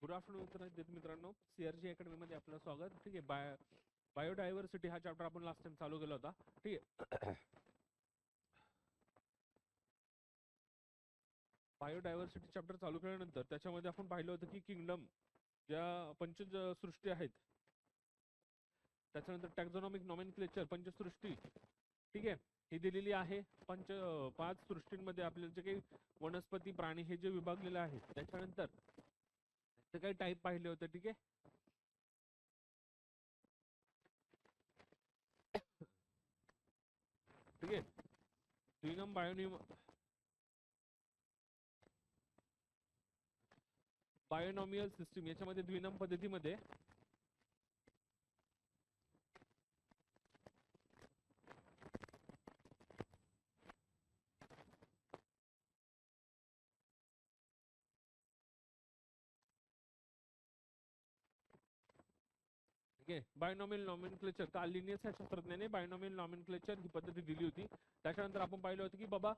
Good afternoon मित्रांनो, सीआरजी academy मध्ये आपलं स्वागत. ठीक आहे. बायोडायव्हर्सिटी हा चॅप्टर आपण लास्ट टाइम चालू केला होता. ठीक आहे. बायोडायव्हर्सिटी चॅप्टर चालू केल्यानंतर त्याच्यामध्ये आपण पाहिलं होतं की किंगडम ज्या पंचसृष्टी आहेत, त्याच्यानंतर टॅक्झॉनॉमिक नॉमेनक्लेचर पंचसृष्टी, ठीक आहे, ही दिलेली आहे. पाच सृष्टींमध्ये आपल्याला जे काही वनस्पती प्राणी हे जे विभागलेले आहेत, त्याच्यानंतर ते काही टाईप पाहिले होते. ठीक आहे. ठीक आहे. द्विनम बायोनॉमियल सिस्टीम याच्यामध्ये द्विनम पद्धतीमध्ये बायोनॉमियल नॉमेनक्लेचर कार्ल लिनियस या शास्त्रज्ञाने बायोनॉमियल नॉमेनक्लेचर ही पद्धती दिली होती. त्याच्यानंतर आपण पाहिलं होतं की बाबा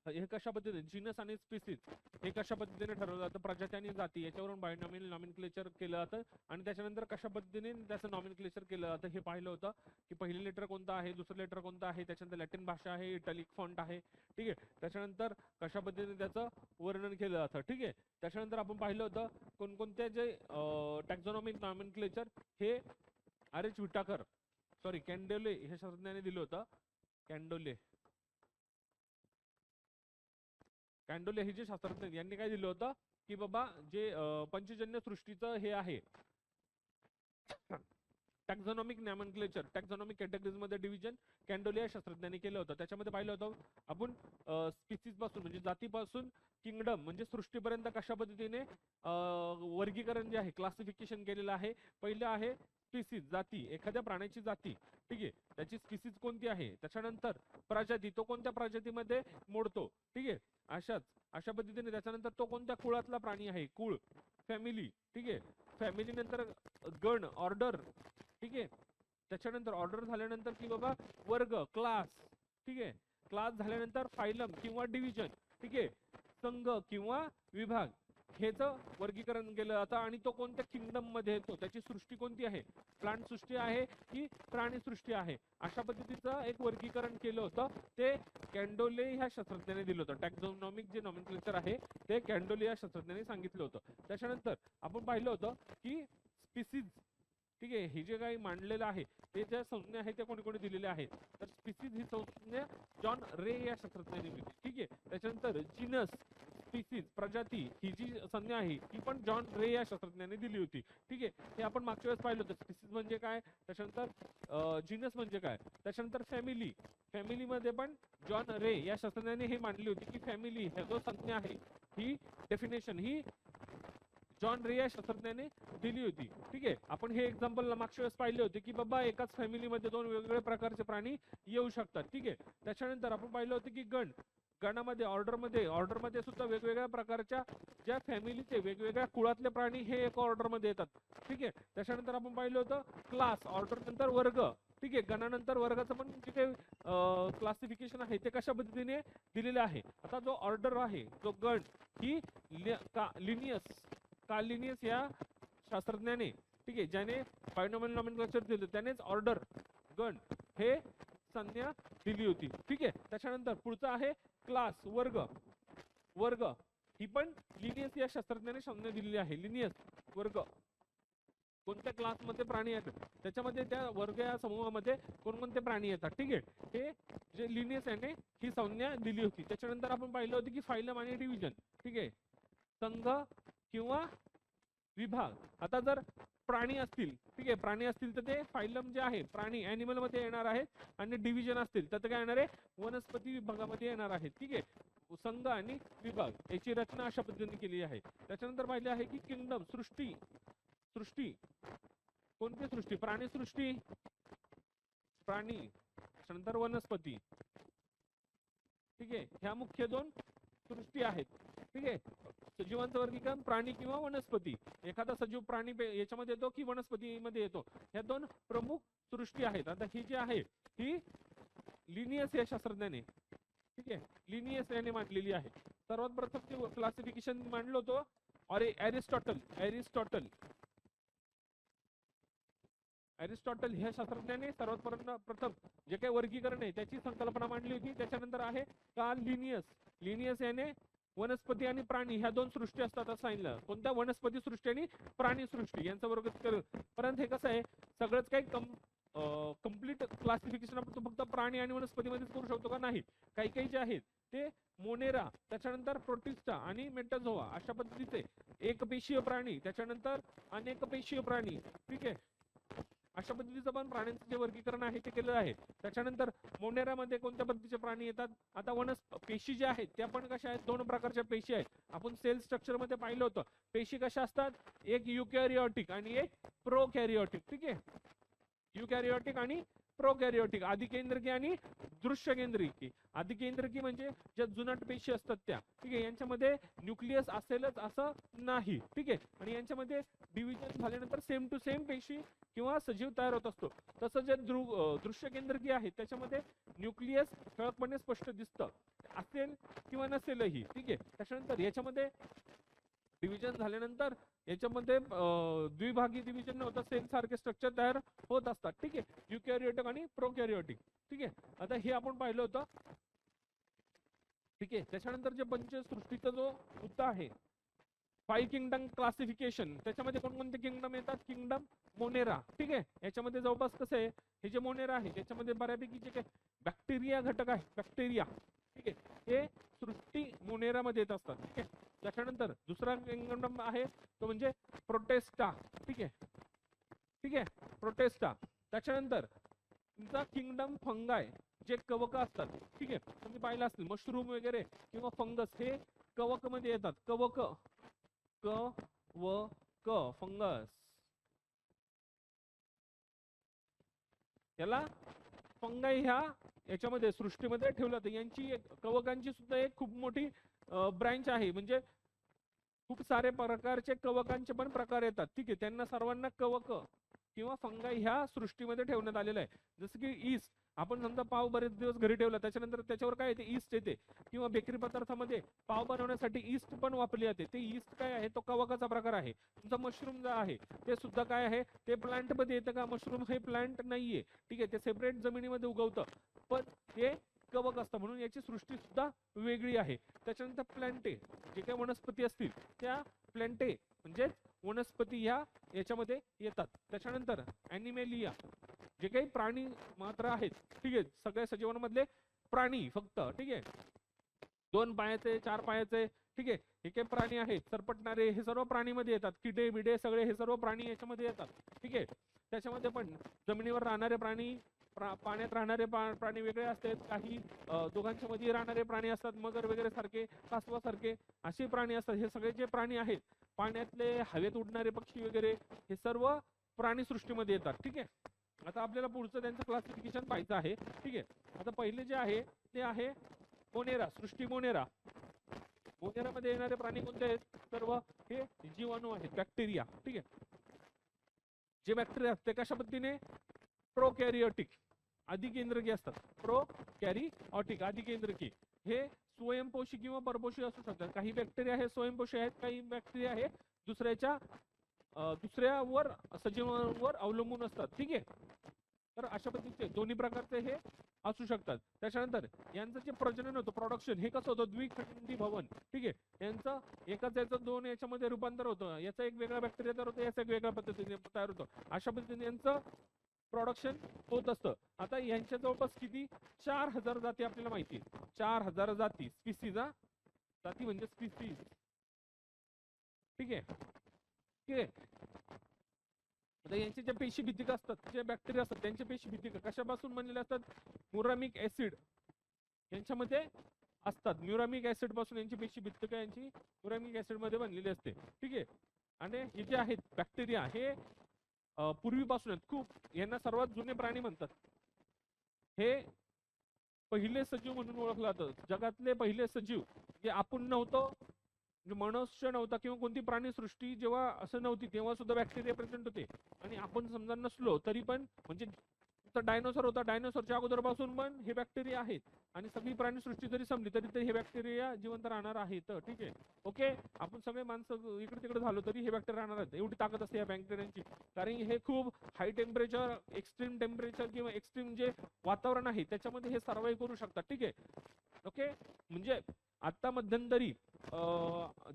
हे कशा पद्धतीने जीनस आणि स्पीसीज हे कशा पद्धतीने ठरवलं जातं, प्रजाती आणि जाती याच्यावरून बायोनॉमियल नॉमेनक्लेचर केलं जातं. आणि त्याच्यानंतर कशा पद्धतीने त्याचं नॉमेनक्लेचर केलं जातं हे पाहिलं होतं की पहिलं लेटर कोणतं आहे, दुसरं लेटर कोणतं आहे, त्याच्यानंतर लॅटिन भाषा आहे, इटालिक फॉन्ट आहे. ठीक आहे. त्याच्यानंतर कशा पद्धतीने त्याचं वर्णन केलं जातं. ठीक आहे. त्याच्यानंतर आपण पाहिलं होतं कोणकोणत्या जे टॅक्झॉनॉमिक नॉमेनक्लेचर हे आर.एच. विटाकर कॅन्डोले हे शास्त्रज्ञाने दिलं होतं. कॅन्डोले हे जे शास्त्रज्ञ यांनी काय दिलं होतं की बाबा जे पंचजन्य सृष्टीचं हे आहे टॅक्झॉनॉमिक नॉमेनक्लेचर, टॅक्झॉनॉमिक कॅटेगरीज मध्ये डिव्हिजन कॅन्डोले या शास्त्रज्ञांनी केलं होतं. त्याच्यामध्ये पाहिलं होतं आपण स्पीसीज पासून म्हणजे जातीपासून किंगडम म्हणजे सृष्टीपर्यंत कशा पद्धतीने वर्गीकरण जे आहे, क्लासिफिकेशन केलेलं आहे. पहिलं आहे स्पीसीज, जाती, एखाद्या प्राण्याची जाती. ठीक आहे. त्याची स्पीसीज कोणती आहे, त्याच्यानंतर प्रजाती, तो कोणत्या प्रजातीमध्ये मोडतो. ठीक आहे. अशा पद्धतीने त्याच्यानंतर तो कोणत्या कुळातला प्राणी आहे, कुळ, फॅमिली. ठीक आहे. फॅमिली नंतर गण, ऑर्डर. ठीक आहे. त्याच्यानंतर ऑर्डर झाल्यानंतर की बाबा वर्ग, क्लास. ठीक आहे. क्लास झाल्यानंतर फायलम किंवा डिव्हिजन. ठीक आहे. संघ किंवा विभाग हेच वर्गीकरण केलं जातं. आणि तो कोणत्या किंगडम मध्ये येतो, त्याची सृष्टी कोणती आहे, प्लांट सृष्टी आहे की प्राणी सृष्टी आहे, अशा पद्धतीचं एक वर्गीकरण केलं होतं. ते कॅन्डोले ह्या शास्त्रज्ञाने दिलं होतं. टॅक्झॉनॉमिक जे नॉमेनक्लेचर आहे ते कॅन्डोले या शास्त्रज्ञाने सांगितलं होतं. त्याच्यानंतर आपण पाहिलं होतं की स्पीसीज, ठीक आहे, हे जे काही मांडलेलं आहे ते ज्या संज्ञा आहेत त्या कोणी कोणी दिलेल्या आहेत. तर स्पीसीज ही संज्ञा जॉन रे या शास्त्रज्ञाने दिली. ठीक आहे. त्याच्यानंतर जीनस, स्पीसीज, प्रजाती ही जी संज्ञा आहे ती पण जॉन रे या शास्त्रज्ञाने दिली होती. ठीक आहे. हे आपण मागच्या वेळेस पाहिलं होतं. स्पीसीज म्हणजे काय, त्याच्यानंतर जीनस म्हणजे काय, त्याच्यानंतर फॅमिली, फॅमिलीमध्ये पण जॉन रे या शास्त्रज्ञाने हे मांडली होती की फॅमिली ह्या जो संज्ञा आहे ही डेफिनेशन ही जॉन रे या शास्त्रज्ञाने दिली होती. ठीक आहे. आपण हे एक्झाम्पल मागच्या वेळेस पाहिले होते की बाबा एकाच फॅमिलीमध्ये दोन वेगवेगळ्या प्रकारचे प्राणी येऊ शकतात. ठीक आहे. त्याच्यानंतर आपण पाहिलं होतं की गणामध्ये ऑर्डरमध्ये सुद्धा वेगवेगळ्या प्रकारच्या ज्या फॅमिलीचे वेगवेगळ्या कुळातले प्राणी हे एका ऑर्डरमध्ये येतात. ठीक आहे. त्याच्यानंतर आपण पाहिलं होतं क्लास, ऑर्डर नंतर वर्ग. ठीक आहे. गणानंतर वर्गाचं पण जे काही क्लासिफिकेशन आहे ते कशा पद्धतीने दिलेले आहे. आता जो ऑर्डर आहे, जो गण, ही लिनियस कार्ल लिनियस या शास्त्रज्ञाने, ठीक आहे, ज्याने बायोनॉमियल नॉमेनक्लेचर दिलं त्यानेच ऑर्डर, गण हे संज्ञा दिली होती. ठीक आहे. त्याच्यानंतर पुढचं आहे क्लास, वर्ग ही पण लिनियस या शास्त्रज्ञाने संज्ञा दिलेली आहे. लिनियस वर्ग कोणत्या क्लासमध्ये प्राणी येतात, त्याच्यामध्ये त्या वर्ग या समूहामध्ये कोणकोणते प्राणी येतात. ठीक आहे. हे जे लिनियस याने ही संज्ञा दिली होती. त्याच्यानंतर आपण पाहिलं होतं की फायलम आणि डिव्हिजन. ठीक आहे. संघ किंवा विभाग. आता जर प्राणी असतील, ठीक आहे, प्राणी असतील तर ते फायलम जे आहे प्राणी ॲनिमल मध्ये येणार आहेत. आणि डिव्हिजन असतील तर ते काय येणार आहे, वनस्पती विभागामध्ये येणार आहेत. ठीक आहे. संघ आणि विभाग याची रचना अशा पद्धतीने केली आहे. त्याच्यानंतर पाहिले आहे की किंगडम, सृष्टी. कोणती सृष्टी, प्राणी सृष्टी, त्याच्यानंतर वनस्पती. ठीक आहे. ह्या मुख्य दोन सृष्टी आहेत. ठीक आहे. सजीवांचं वर्गीकरण प्राणी किंवा वनस्पती, एखादा सजीव प्राणी याच्यामध्ये येतो की वनस्पतीमध्ये येतो, ह्या दोन प्रमुख सृष्टी आहेत. आता ही जी आहे ही लिनियस या शास्त्रज्ञाने, ठीक आहे, लिनियस याने मांडलेली आहे. सर्वात प्रथम ते क्लासिफिकेशन मांडलं होतं अरे एरिस्टॉटल ह्या शास्त्रज्ञाने सर्वात प्रथम जे काही वर्गीकरण आहे त्याची संकल्पना मांडली होती. त्याच्यानंतर आहे का लिनियस याने वनस्पती आणि प्राणी ह्या दोन सृष्टी असतात असं सांगितलं. कोणत्या? वनस्पती सृष्टी आणि प्राणी सृष्टी यांचं वर्गीकरण. परंतु हे कसं आहे, सगळंच काही कम्प्लीट क्लासिफिकेशन आपण फक्त प्राणी आणि वनस्पतीमध्येच करू शकतो का? नाही. काही काही जे आहेत ते मोनेरा, त्याच्यानंतर प्रोटिस्टा आणि मेटाझोआ अशा पद्धतीचे एकपेशीय प्राणी, त्याच्यानंतर अनेकपेशीय प्राणी, ठीक आहे, अशा पद्धतीचं पण प्राण्यांचं जे वर्गीकरण आहे ते केलेलं आहे. त्याच्यानंतर मोनेरामध्ये कोणत्या पद्धतीचे प्राणी येतात? आता पेशी ज्या आहेत त्या पण कशा आहेत? दोन प्रकारच्या पेशी आहेत. आपण सेल स्ट्रक्चर मध्ये पाहिलं होतं. पेशी कशा असतात? एक युकॅरियोटिक आणि एक प्रोकॅरियोटिक, ठीक आहे. युकॅरियोटिक आणि प्रोकॅरियोटिक, आदिकेंद्रकी आणि दृश्य केंद्रकी. आदिकेंद्रकी म्हणजे ज्या जुनाट पेशी असतात त्या, ठीक आहे. यांच्यामध्ये न्यूक्लियस असेलच असं नाही, ठीक आहे. आणि यांच्यामध्ये डिव्हिजन झाल्यानंतर सेम टू सेम पेशी किंवा सजीव तयार होत असतो. तसं जे दृश्य केंद्रकी आहे त्याच्यामध्ये न्यूक्लियस ठळकपणे स्पष्ट दिसतं, असेल किंवा नसेलही, ठीक आहे. त्याच्यानंतर याच्यामध्ये डिव्हिजन झाल्यानंतर याच्यामध्ये द्विभागी डिव्हिजन होतं, सेल सारखे स्ट्रक्चर तयार होत असतात, ठीक आहे. युकॅरियोटिक आणि प्रोकॅरियोटिक, ठीक आहे. आता हे आपण पाहिलं होतं, ठीक आहे. त्याच्यानंतर जे पंचसृष्टीचा जो मुद्दा आहे, 5 किंगडम क्लासिफिकेशन, त्याच्यामध्ये कोणकोणते किंगडम येतात? किंगडम मोनेरा, ठीक आहे. याच्यामध्ये जवळपास कसं आहे, हे जे मोनेरा आहे त्याच्यामध्ये बऱ्यापैकी जे काही बॅक्टेरिया घटक आहे, बॅक्टेरिया, ठीक आहे, हे सृष्टी मोनेरामध्ये येत असतात, ठीक आहे. त्याच्यानंतर दुसरा किंगडम आहे तो म्हणजे प्रोटेस्टा, ठीक आहे, ठीक आहे, प्रोटेस्टा. त्याच्यानंतर तुमचा किंगडम फंगाय, जे कवक असतात, ठीक आहे. तुम्ही पाहिलं असतील मशरूम वगैरे किंवा फंगस हे कवक मध्ये येतात. कवक, फंगस, याला फंगाई ह्या याच्यामध्ये सृष्टीमध्ये ठेवलं जातं. यांची कवकांची सुद्धा एक खूप मोठी ब्रँच आहे. म्हणजे खूप सारे प्रकारचे कवकांचे पण प्रकार येतात, ठीक आहे. त्यांना सर्वांना कवक किंवा फंगाई ह्या सृष्टीमध्ये ठेवण्यात आलेलं आहे. जसं की ईस्ट, आपण समजा पाव बरेच दिवस घरी ठेवला त्याच्यानंतर त्याच्यावर काय येते? ईस्ट येते. किंवा बेकरी पदार्थामध्ये पाव बनवण्यासाठी ईस्ट पण वापरली जाते. ते ईस्ट काय आहे? तो कवकाचा प्रकार आहे. तुमचा मशरूम जो आहे ते सुद्धा काय आहे? ते प्लांट मध्ये येतं का? मशरूम हे प्लांट नाहीये, ठीक आहे. ते सेपरेट जमिनीमध्ये उगवतं, पण ते कवक असतं, म्हणून याची सृष्टी सुद्धा वेगळी आहे. त्याच्यानंतर प्लांटे, जे काही वनस्पती असतील त्या प्लांटे म्हणजे वनस्पती ह्या याच्यामध्ये येतात. त्याच्यानंतर ॲनिमेलिया, जे काही प्राणी मात्र आहेत, ठीक आहे, सगळ्या सजीवांमधले प्राणी फक्त, ठीक आहे, 2 पायाचे 4 पायाचे, ठीक आहे, हे काही प्राणी आहेत, सरपटणारे, हे सर्व प्राणीमध्ये येतात. किडे बिडे सगळे हे सर्व प्राणी याच्यामध्ये येतात, ठीक आहे. त्याच्यामध्ये पण जमिनीवर राहणारे प्राणी, पाण्यात राहणारे प्राणी वेगळे असतात. काही दोघांच्या मध्ये राहणारे प्राणी असतात, मगर वगैरे सारखे, कासवासारखे असे प्राणी असतात. हे सगळे जे प्राणी आहेत, पाण्यातले, हवेत उडणारे पक्षी वगैरे, हे सर्व प्राणी सृष्टीमध्ये येतात, ठीक आहे. आता आपल्याला पुढचं त्यांचं क्लासिफिकेशन पाहायचं आहे, ठीक आहे. आता पहिले जे आहे ते आहे मोनेरा, सृष्टी मोनेरा. मोनेरामध्ये येणारे प्राणी कोणते आहेत? सर्व हे जीवाणू आहेत, बॅक्टेरिया, ठीक आहे. जे बॅक्टेरिया असते कशा पद्धतीने? प्रोकॅरियोटिक, आदिकेंद्रकी असतात. प्रोकॅरियोटिक, आदिकेंद्रकी. हे स्वयंपोषी किंवा परपोषी असू शकतात. काही बॅक्टेरिया हे स्वयंपोषी आहेत, काही बॅक्टेरिया हे दुसऱ्यावर सजीवांवर अवलंबून असतात, ठीक आहे. तर अशा पद्धतीचे दोन्ही प्रकारचे हे असू शकतात. त्याच्यानंतर यांचं जे प्रजनन होतं, प्रोडक्शन, हे कसं होतं? द्विखंडी भवन, ठीक आहे. यांचं एकाच याचं दोन याच्यामध्ये रूपांतर होतं. याचा एक वेगळा बॅक्टेरिया तयार होतो, याचा एक वेगळ्या पद्धतीने तयार होतो. अशा पद्धतीने यांचं प्रोडक्शन होत असतं. आता यांच्या जवळपास किती? 4000 जाती आपल्याला माहिती आहे. 4000 जाती, स्पीसीज, जाती म्हणजे स्पीसीज, ठीक आहे, ठीक आहे. आता यांचे जे पेशी भित्तिका असतात, जे बॅक्टेरिया असतात, त्यांचे पेशी भित्तिका कशापासून बनलेले असतात? म्युरामिक ऍसिड यांच्यामध्ये असतात. म्युरामिक ऍसिड पासून यांची पेशी भित्तिका यांची म्युरामिक ऍसिड मध्ये बनलेली असते, ठीक आहे. आणि हे जे आहेत बॅक्टेरिया, हे पूर्वीपासून खूप, यांना सर्वात जुने प्राणी म्हणतात. हे पहिले सजीव म्हणून ओळखलं जातं. जगातले पहिले सजीव, जे आपण नव्हतो, मनुष्य नव्हता किंवा कोणती प्राणी सृष्टी जेव्हा असं नव्हती, तेव्हा सुद्धा बॅक्टेरिया प्रेझेंट होते. आणि आपण समजा नसलो तरी पण, म्हणजे जसं डायनोसॉर होता, डायनोसॉरच्या अगोदरपासून पण हे बॅक्टेरिया आहेत आणि सगळी प्राणीसृष्टी जरी संपली तरी हे बॅक्टेरिया जिवंत राहणार आहेत. ठीक आहे, ओके. आपण सगळे माणसं इकडे तिकडे झालो तरी हे बॅक्टेरिया राहणार आहेत. एवढी ताकद असते या बॅक्टेरियांची, कारण हे खूप हाय टेम्परेचर, एक्स्ट्रीम टेम्परेचर किंवा एक्स्ट्रीम जे वातावरण आहे त्याच्यामध्ये हे सर्वाइव्ह करू शकतात. ठीक आहे, ओके. म्हणजे आता मध्यंतरी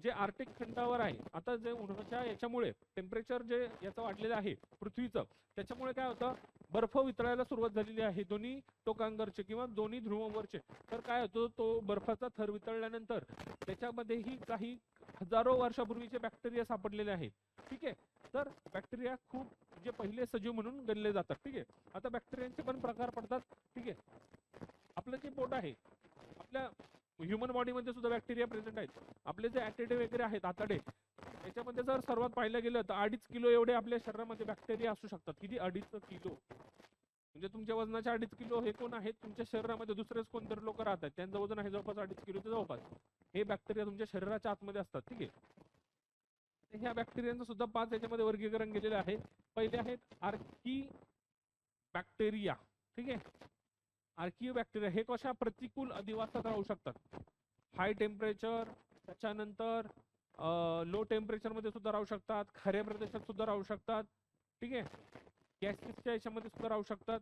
जे आर्टिक खंडावर आहे, आता जे उन्हाच्या याच्यामुळे टेम्परेचर जे याचं वाढलेलं आहे पृथ्वीचं, त्याच्यामुळे काय होतं, बर्फ वितळायला सुरुवात झालेली आहे दोन्ही टोकांवरचे किंवा दोन्ही ध्रुवांवरचे. तर काय होतं, तो बर्फाचा थर वितळल्यानंतर त्याच्यामध्येही काही हजारो वर्षापूर्वीचे बॅक्टेरिया सापडलेले आहेत. ठीक आहे, तर बॅक्टेरिया खूप जे पहिले सजीव म्हणून गणले जातात. ठीक आहे, आता बॅक्टेरियांचे पण प्रकार पडतात. ठीक आहे, आपलं जे पोट आहे, आपल्या ह्युमन बॉडीमध्ये सुद्धा बॅक्टेरिया प्रेझेंट आहेत. आपले जे ऍटिडे वगैरे आहेत, आतडे, याच्यामध्ये जर सर्वात पाहिलं गेलं तर 2.5 किलो एवढे आपल्या शरीरामध्ये बॅक्टेरिया असू शकतात. किती? 2.5 किलो. म्हणजे तुमच्या वजनाचे 2.5 किलो हे कोण आहेत तुमच्या शरीरामध्ये? दुसरेच कोणतरी लोक राहतात, त्यांचं वजन आहे जवळपास 2.5 किलोच्या जवळपास. हे बॅक्टेरिया तुमच्या शरीराच्या आतमध्ये असतात. ठीक आहे, ह्या बॅक्टेरियांचं सुद्धा 5 याच्यामध्ये वर्गीकरण केलेलं आहे. पहिले आहेत आर्की बॅक्टेरिया. ठीक आहे, आर्किओ बॅक्टेरिया हे कशा प्रतिकूल अधिवासात राहू शकतात. हाय टेम्परेचर, त्याच्यानंतर लो टेम्परेचर मध्ये सुद्धा राहू शकतात, खऱ्या प्रदेशात सुद्धा राहू शकतात. ठीक आहे, गॅसेसच्या याच्यामध्ये सुद्धा राहू शकतात.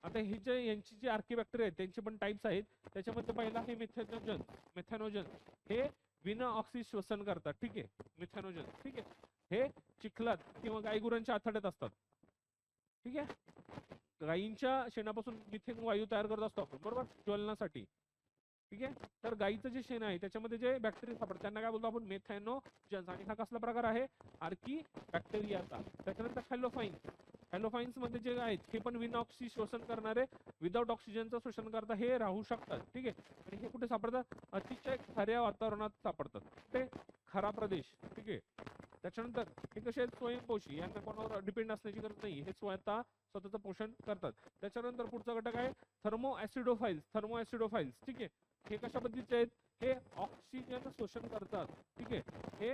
आता हे जे यांची जी आर्की बॅक्टेरिया आहेत त्यांचे पण टाइप्स आहेत. त्याच्यामध्ये पहिला आहे मेथॅनोजन. मेथॅनोजन हे विना ऑक्सी श्वसन करतात. ठीक आहे, मेथॅनोजन. ठीक आहे, हे चिखलात किंवा गायगुरांच्या आतड्यात असतात. ठीक आहे, गायींच्या शेणापासून मिथेन वायू तयार करत असतो आपण, बरोबर, ज्वलनासाठी. ठीक आहे, तर गायीचं जे शेण आहे त्याच्यामध्ये जे बॅक्टेरिया सापडतात त्यांना काय बोलतो आपण? मेथॅनोजन्स. आणि हा कसला प्रकार आहे? आर्की बॅक्टेरियाचा. त्याच्यानंतर हॅलोफाईन्स. हॅलोफाईन्स मध्ये जे आहेत हे पण विना ऑक्सी श्वसन करणारे, विदाउट ऑक्सिजनचं शोषण करता हे राहू शकतात. ठीक आहे, आणि हे कुठे सापडतात? अतिशय खऱ्या वातावरणात सापडतात. कुठे? खरा प्रदेश. ठीक आहे, त्याच्यानंतर हे कसे आहेत? स्वयंपोषी, यांना कोणावर डिपेंड असण्याची गरज नाही, हे स्वतःचं पोषण करतात. त्याच्यानंतर पुढचा घटक आहे थर्मो ऍसिडोफाइल्स. थर्मो ऍसिडोफाइल्स. ठीक आहे, हे कशा पद्धतीचे आहेत? हे ऑक्सिजन शोषण करतात. ठीक आहे, हे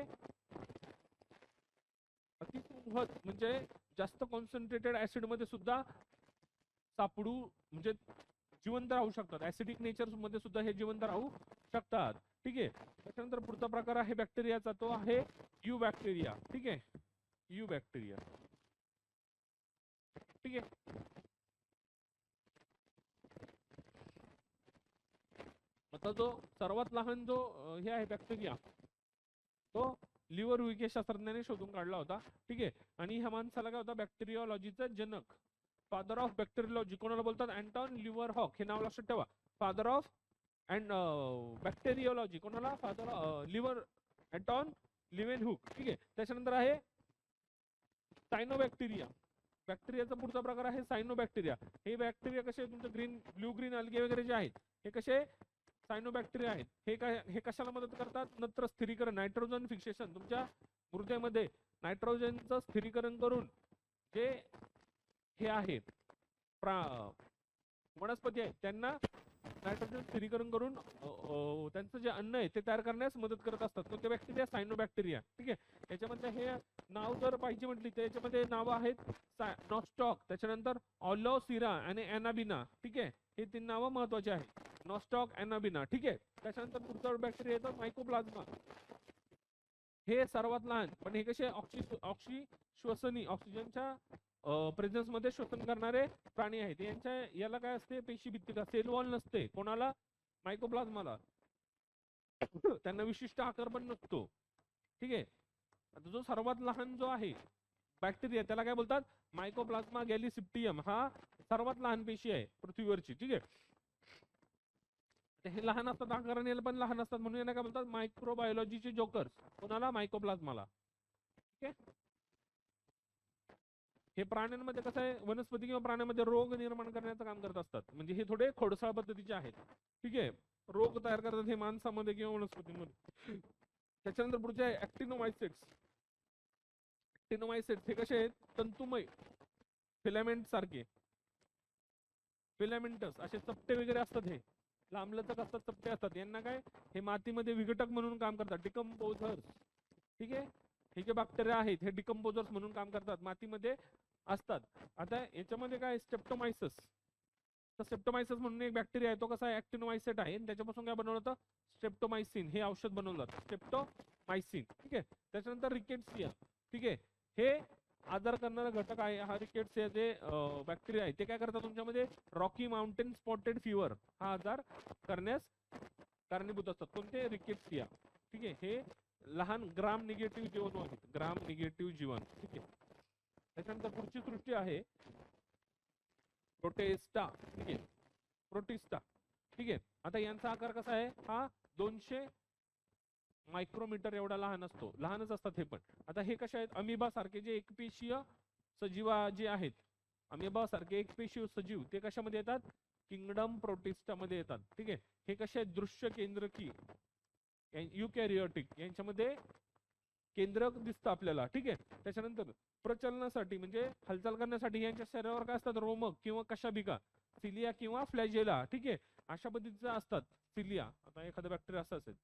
अतिसंहत म्हणजे जास्त कॉन्सन्ट्रेटेड ऍसिड मध्ये सुद्धा सापडू म्हणजे जिवंत राहू शकतात. ऍसिडिक नेचर मध्ये सुद्धा हे जिवंत राहू शकतात. ठीक आहे, त्याच्यानंतर पुढचा प्रकार आहे बॅक्टेरियाचा, तो आहे यू बॅक्टेरिया. ठीक आहे, यू बॅक्टेरिया. ठीक आहे, आता जो सर्वात लहान जो हे आहे बॅक्टेरिया, तो लिव्हर विके शास्त्रज्ञाने शोधून काढला होता. ठीक आहे, आणि ह्या माणसाला काय होता? बॅक्टेरियोलॉजीचा जनक, फादर ऑफ बॅक्टेरियोलॉजी कोणाला बोलतात? Anton Leeuwenhoek. हे नाव लक्षात ठेवा, फादर ऑफ अँड बॅक्टेरियोलॉजी कोणाला? फादर लिव्हर अँटॉन लिव्हनहुक. ठीक आहे, त्याच्यानंतर आहे सायनोबॅक्टेरिया. बॅक्टेरियाचा पुढचा प्रकार आहे सायनोबॅक्टेरिया. हे बॅक्टेरिया कसे? तुमचं ग्रीन, ब्ल्यू ग्रीन अल्गे वगैरे जे आहेत हे कसे? सायनोबॅक्टेरिया आहेत. हे काय? हे कशाला मदत करतात? नत्र स्थिरीकरण, नायट्रोजन फिक्सेशन. तुमच्या मृदेमध्ये नायट्रोजनचं स्थिरीकरण करून जे हे आहे वनस्पती आहेत त्यांना नायट्रोजन स्थिरीकरण करून त्यांचं जे अन्न आहे ते तयार करण्यास मदत करत असतात. कोणते बॅक्टेरिया? सायनोबॅक्टेरिया. ठीक आहे, त्याच्यामध्ये हे नाव जर पाहिजे म्हटली तर याच्यामध्ये नावं आहेत नॉस्टॉक, त्याच्यानंतर ऑलोसिरा आणि अॅनाबिना. ठीक आहे, हे 3 नावं महत्वाचे आहेत, नॉस्टॉक, अॅनाबिना. ठीक आहे, त्याच्यानंतर पुढचा बॅक्टेरिया येतो मायकोप्लाझ्मा. हे सर्वात लहान, पण हे कसे? ऑक्सी श्वसनी, ऑक्सिजनच्या प्रेझेन्स मध्ये श्वसन करणारे प्राणी आहेत. यांच्या याला काय असते? पेशीभित्तिका, सेल वॉल नसते. कोणाला? मायकोप्लाझ्माला. त्यांना विशिष्ट आकार पण नसतो. ठीक आहे, आता जो सर्वात लहान जो आहे बॅक्टेरिया त्याला काय बोलतात? मायकोप्लाझ्मा गॅलिसिप्टियम. हा सर्वात लहान पेशी आहे पृथ्वीवरची. ठीक आहे, हे लहान असतात आकाराने, याला पण लहान असतात म्हणून यांना काय बोलतात? मायक्रोबायोलॉजीचे जोकर्स. कोणाला? मायकोप्लाझ्माला. ठीक आहे, हे प्राण्यांमध्ये कसं आहे? वनस्पती किंवा प्राण्यामध्ये रोग निर्माण करण्याचं काम करत असतात. म्हणजे हे थोडे खोडसाळ पद्धतीचे आहेत. ठीक आहे, रोग तयार करतात हे माणसामध्ये किंवा वनस्पतीमध्ये. त्याच्यानंतर पुढचे आहे ऍक्टिनोमायसिट्स. ऍक्टिनोमायसिट्स हे कसे आहेत? तंतुमय, फिलामेंट सारखे, फिलामेंटस असे चपटे वगैरे असतात. हे लांबलचक असतात, चपटे असतात. यांना काय? हे मातीमध्ये विघटक म्हणून काम करतात, डिकम्पोजर्स. ठीक आहे, हे जे बॅक्टेरिया आहेत हे डिकम्पोजर्स म्हणून काम करतात. मातीमध्ये असतात. आता याच्यामध्ये काय स्ट्रेप्टोमायसिस, तर स्ट्रेप्टोमायसिस म्हणून एक बॅक्टेरिया आहे, तो कसा आहे ऍक्टिनोमायसेट आहे आणि त्याच्यापासून काय बनवलं होतं स्ट्रेप्टोमायसिन हे औषध बनवलं जातं स्ट्रेप्टोमायसिन. ठीक आहे. त्याच्यानंतर रिकेट्सिया. ठीक आहे. हे आजार करणारा घटक आहे हा रिकेट्सिया जे बॅक्टेरिया आहे ते काय करतात तुमच्यामध्ये रॉकी माउंटेन स्पॉटेड फिवर हा आजार करण्यास कारणीभूत असतात. कोणते रिकेट्सिया. ठीक आहे. हे लहान ग्राम निगेटिव्ह जीवाणू आहेत, ग्राम निगेटिव्ह जीवाणू. ठीक आहे. त्याच्यानंतर पुढची सृष्टी आहे प्रोटेस्टा. ठीक आहे. प्रोटिस्टा. ठीक आहे. आता यांचा आकार कसा आहे, हा 200 मायक्रोमीटर एवढा लहान असतो, लहानच असतात हे पण. आता हे कसे आहेत, अमिबा सारखे जे एकपेशीय सजीवा जे आहेत, अमिबा सारखे एकपेशीय सजीव ते कशामध्ये येतात, किंगडम प्रोटिस्टा मध्ये येतात. ठीक आहे. हे कसे आहेत, दृश्य केंद्रकी युकॅरियोटिक यांच्यामध्ये केंद्रक दिसतं आपल्याला. ठीक आहे. त्याच्यानंतर प्रचलनासाठी म्हणजे हालचाल करण्यासाठी यांच्या शरीरावर काय असतात, रोमक किंवा कशाभिका, सिलिया किंवा फ्लॅजेला. ठीक आहे. अशा पद्धतीचे असतात सिलिया. आता एखादा बॅक्टेरिया असा असेल,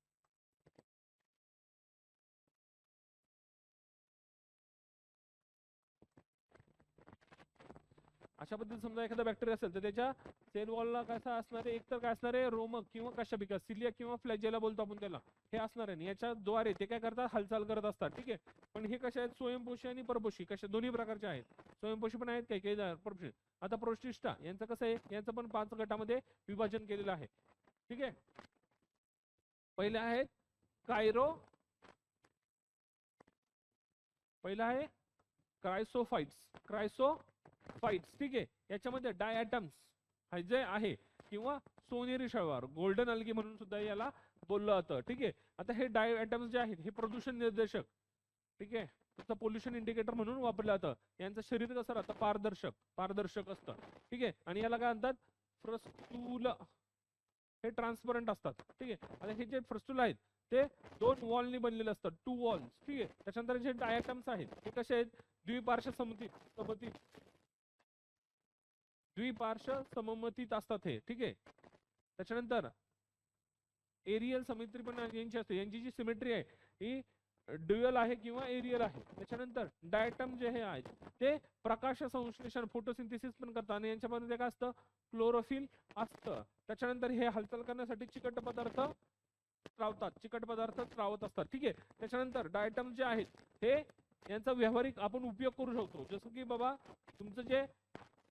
अशा पद्धतीने समजा एखादा बॅक्टेरिया असेल तर त्याच्या सेल वॉलला कसा असणार आहे, एकतर काय असणार आहे, रोमक किंवा कशाभिका, सिलिया किंवा फ्लॅजेला बोलतो आपण त्याला, हे असणार आहे. याच्याद्वारे ते काय करतात, हालचाल करत असतात. ठीक आहे. पण हे कसे आहेत, स्वयंपोषी आणि परपोषी, कशा दोन्ही प्रकारचे आहेत. स्वयंपोषी पण आहेत, काही काही परपोषी. आता प्रोटिस्टा यांचं कसं आहे, यांचं पण 5 गटामध्ये विभाजन केलेलं आहे. ठीक आहे. पहिले आहेत कायरो, पहिला आहे क्रायसोफाइट्स. ठीक आहे. याच्यामध्ये डायटम्स जे आहे किंवा सोनेरी शैवाल, गोल्डन अल्गी म्हणून सुद्धा याला बोललं जातं. ठीक आहे. आता हे डायटम्स जे आहेत हे प्रदूषण निर्देशक, ठीक आहे, त्याचं पोल्युशन इंडिकेटर म्हणून वापरलं जातं. यांचं शरीर कसं राहतं, पारदर्शक असतं. ठीक आहे. आणि याला काय म्हणतात, फ्रस्टुला, हे ट्रान्सपरंट असतात. ठीक आहे. आता हे जे फ्रस्टुला आहेत ते 2 वॉलनी बनलेले असतात, 2 वॉल्स. ठीक आहे. त्याच्यानंतर जे डायटम्स आहेत हे कसे आहेत, द्विपार्श्व सममितीत असतात हे. ठीक आहे. त्याच्यानंतर एरियल सिमेट्री पण यांची असते, यांची जी सिमेट्री आहे ही ड्युअल आहे किंवा एरियल आहे. त्याच्यानंतर डायटम जे हे आहेत ते प्रकाश संश्लेषण फोटोसिंथेसिस पण करतात आणि यांच्यामध्ये काय असतं, क्लोरोफिल असतं. त्याच्यानंतर हे हालचाल करण्यासाठी चिकट पदार्थ स्त्रावत असतात. ठीक आहे. त्याच्यानंतर डायटम जे आहेत हे यांचा व्यावहारिक आपण उपयोग करू शकतो, जसं की बाबा तुमचं जे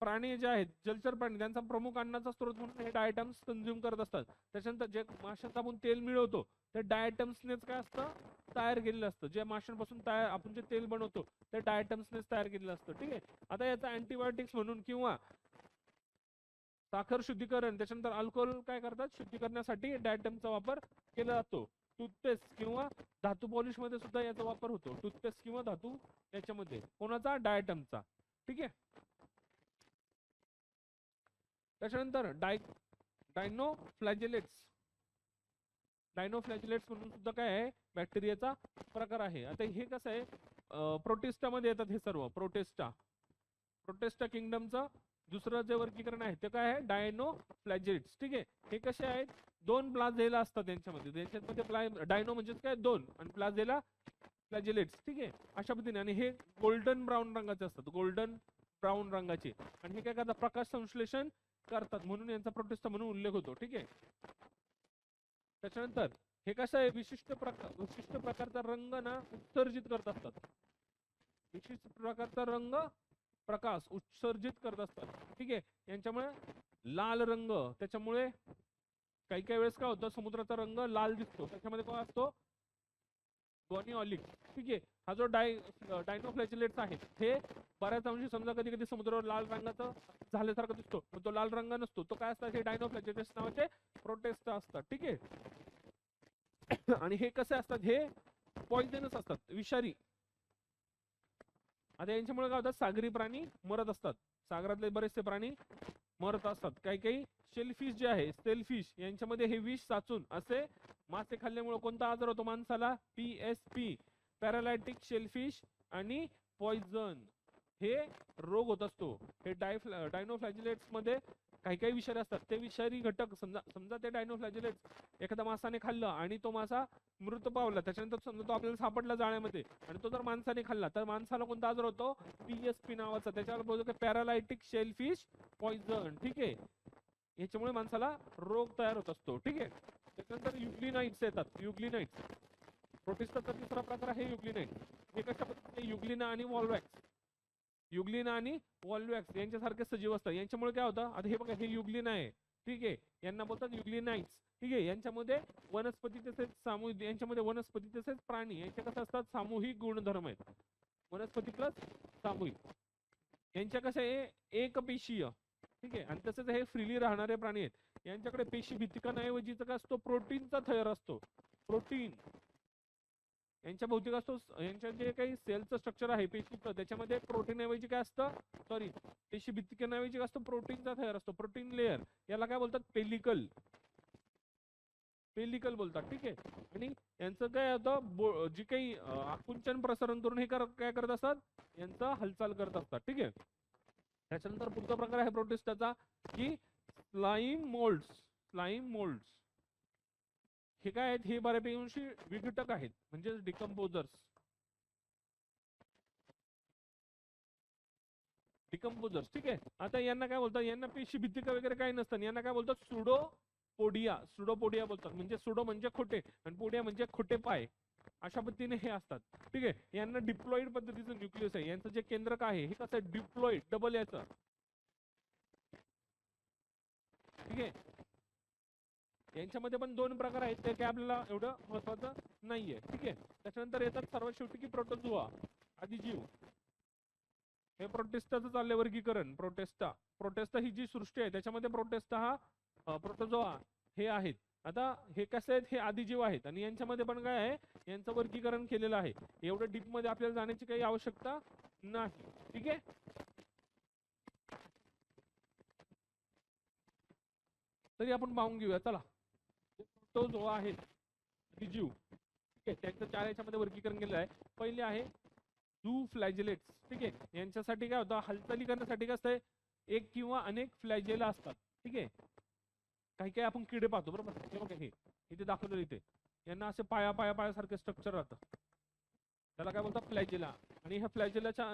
प्राणी जे आहेत, जलचर प्राणी, त्यांचा प्रमुख अन्नाचा स्रोत म्हणून हे डायटम्स कंझ्युम करत असतात. त्याच्यानंतर जे माशांचं आपण तेल मिळवतो ते डायटम्सनेच काय असतं, तयार केलेलं असतं. जे माशांपासून आपण जे तेल बनवतो ते डायटम्सनेच तयार केलेलं असतं. ठीक आहे. आता याचा अँटीबायोटिक्स म्हणून किंवा साखर शुद्धीकरण, त्याच्यानंतर अल्कोहोल काय करतात, शुद्धी करण्यासाठी डायटमचा वापर केला जातो. टूथपेस्ट किंवा धातू पॉलिश मध्ये सुद्धा याचा वापर होतो. टूथपेस्ट किंवा धातू याच्यामध्ये कोणाचा, डायटमचा. ठीक आहे. त्याच्यानंतर डायनोफ्लॅजिलेट्स म्हणून सुद्धा काय आहे, बॅक्टेरियाचा प्रकार आहे. आता हे कसं आहे, प्रोटिस्टा मध्ये येतात हे सर्व. प्रोटिस्टा किंगडमचं दुसरं जे वर्गीकरण आहे ते काय आहे, डायनोफ्लॅजिलेट्स. ठीक आहे. हे कसे आहेत, 2 प्लाझेला असतात यांच्यामध्ये डायनो म्हणजेच काय 2 आणि प्लाझेला फ्लॅजिलेट्स. ठीक आहे. अशा पद्धतीने. आणि हे गोल्डन ब्राऊन रंगाचे असतात, गोल्डन ब्राऊन रंगाचे. आणि हे काय करतात, प्रकाश संश्लेषण करतात म्हणून यांचा प्रोटिस्टा म्हणून उल्लेख होतो. ठीक आहे. त्याच्यानंतर हे कसं आहे, विशिष्ट प्रकारचा रंग ना उत्सर्जित करत असतात, विशिष्ट प्रकारचा रंग प्रकाश उत्सर्जित करत असतात. ठीक आहे. यांच्यामुळे लाल रंग, त्याच्यामुळे काही काही वेळेस काय होतं, समुद्राचा रंग लाल दिसतो, त्याच्यामध्ये काय असतो, गॉनिऑलिक. ठीक आहे. हा जो डायनोफ्लॅजिलेट्स आहे हे बऱ्याच अंशी समजा कधी कधी समुद्रावर लाल रंगाचा झाल्यासारखा दिसतो, पण तो लाल रंग नसतो. तो काय असतात, हे डायनोफ्लॅजिलेट्स नावाचे प्रोटिस्टा असतात. ठीक आहे. आणि हे कसे असतात, हे पॉइझनस असतात, विषारी. आता यांच्यामुळे काय होतात, सागरी प्राणी मरत असतात, सागरातले बरेचसे प्राणी मरत असतात. काही काही शेलफिश जे आहे, सेलफिश, यांच्यामध्ये हे विष साचून असे मासे खाल्ल्यामुळे कोणता आजार होतो माणसाला, PSP, पॅरालायटिक शेलफिश आणि पॉइझन, हे रोग होत असतो. हे डायनोफ्लॅजिलेट्स मध्ये काही काही विषारी असतात ते विषारी घटक समजा ते डायनोफ्लॅजेलेट्स एखाद्या मासाने खाल्लं आणि तो मासा मृत पावला, त्याच्यानंतर समजा तो आपल्याला सापडला जाळ्यामध्ये आणि तो जर माणसाने खाल्ला तर माणसाला कोणता आजार होतो, PSP नावाचा, त्याच्यावर बोलतो पॅरालायटिक शेलफिश पॉइझन. ठीक आहे, याच्यामुळे माणसाला रोग तयार होत असतो. ठीक आहे, त्याच्यानंतर युग्लिनाइट्स येतात. युग्लिनाइट्स प्रोटिस्टाचा तिसरा प्रकार आहे युग्लिनाइट. हे कशा पद्धतीने युग्लिना आणि वॉल्वॅक्स, युग्लिना आणि वॉल्वॅक्स यांच्यासारखे सजीव असतात. यांच्यामुळे काय होतं, आता हे बघा हे युग्लिना आहे. ठीक आहे, यांना बोलतात युग्लिनाइट्स. ठीक आहे, यांच्यामध्ये वनस्पती तसेच सामूहिक, यांच्यामध्ये वनस्पती तसेच प्राणी यांचे कसं असतात, सामूहिक गुणधर्म आहेत. वनस्पती प्लस सामूहिक, यांच्या कसं आहे एकपेशीय. ठीक आहे, आणि तसेच हे फ्रीली राहणारे प्राणी आहेत. यांच्याकडे पेशी भित्तिकांऐवजीचा काय असतो, प्रोटीनचा थर असतो. प्रोटीन यांच्या भौतिक असतो, यांच्या जे काही सेलचं स्ट्रक्चर आहे पेशीचं त्याच्यामध्ये प्रोटीन ऐवजी काय असतं, सॉरी पेशी भित्तिकांऐवजी काय असतो, प्रोटीनचा थर असतो, प्रोटीन लेअर. याला काय बोलतात, पेलिकल. पेलिकल बोलतात. ठीक आहे, आणि यांचं काय होतं, जी काही आकुंचन प्रसारण करून हे काय करत असतात, यांचा हालचाल करत असतात. ठीक आहे, त्याच्यानंतर पुढचा प्रकार आहे प्रोटिस्टाचा की स्लाइम मोल्ड्स. स्लाइम मोल्ड्स हे काय आहेत, हे बऱ्यापैकी विघटक आहेत, म्हणजे डिकम्पोजर्स. डिकम्पोजर्स. ठीक आहे, आता यांना काय बोलतात, यांना पेशी भित्तिका वगैरे काही नसतात, यांना काय बोलतात, सुडोपोडिया. सुडोपोडिया बोलतात, म्हणजे सुडो म्हणजे खोटे आणि पोडिया म्हणजे खोटे पाय, अशा पद्धतीने हे असतात. ठीक आहे, यांना डिप्लॉइड पद्धतीचं न्यूक्लियस आहे. यांचं जे केंद्रक आहे हे कसं आहे, डिप्लॉइड, डबल याचं. ठीक आहे, यांच्यामध्ये पण दोन प्रकार आहेत, ते काय आपल्याला एवढं महत्वाचं नाहीये. ठीक आहे, त्याच्यानंतर येतात सर्वात शेवटी की प्रोटोझोआ, आदिजीव. हे प्रोटिस्टाचं चाललंय वर्गीकरण. प्रोटेस्टा ही जी सृष्टी आहे त्याच्यामध्ये प्रोटेस्टा हा प्रोटोझोआ हे आहेत. आता हे कसे आहेत, हे आदिजीव आहेत आणि यांच्यामध्ये पण काय आहे, यांचं वर्गीकरण केलेलं आहे. एवढं डीप मध्ये आपल्याला जाण्याची काही आवश्यकता नाही. ठीक आहे, तरी आपण पाहून घेऊया चला. प्रोटोझोआ आहे आदिजीव. ठीक आहे, त्यांचं 4 याच्यामध्ये वर्गीकरण केलेलं आहे. पहिले आहे झू फ्लॅजेलेट्स. ठीक आहे, यांच्यासाठी काय होतं, हालचाली करण्यासाठी काय असतंय, एक किंवा अनेक फ्लॅजेला असतात. ठीक आहे, काही काही आपण किडे पाहतो बरोबर, हे बघा हे इथे दाखवलं, इथे यांना असे पायासारखे स्ट्रक्चर राहतं, त्याला काय बोलतात, फ्लॅजेला. आणि ह्या फ्लॅजेलाच्या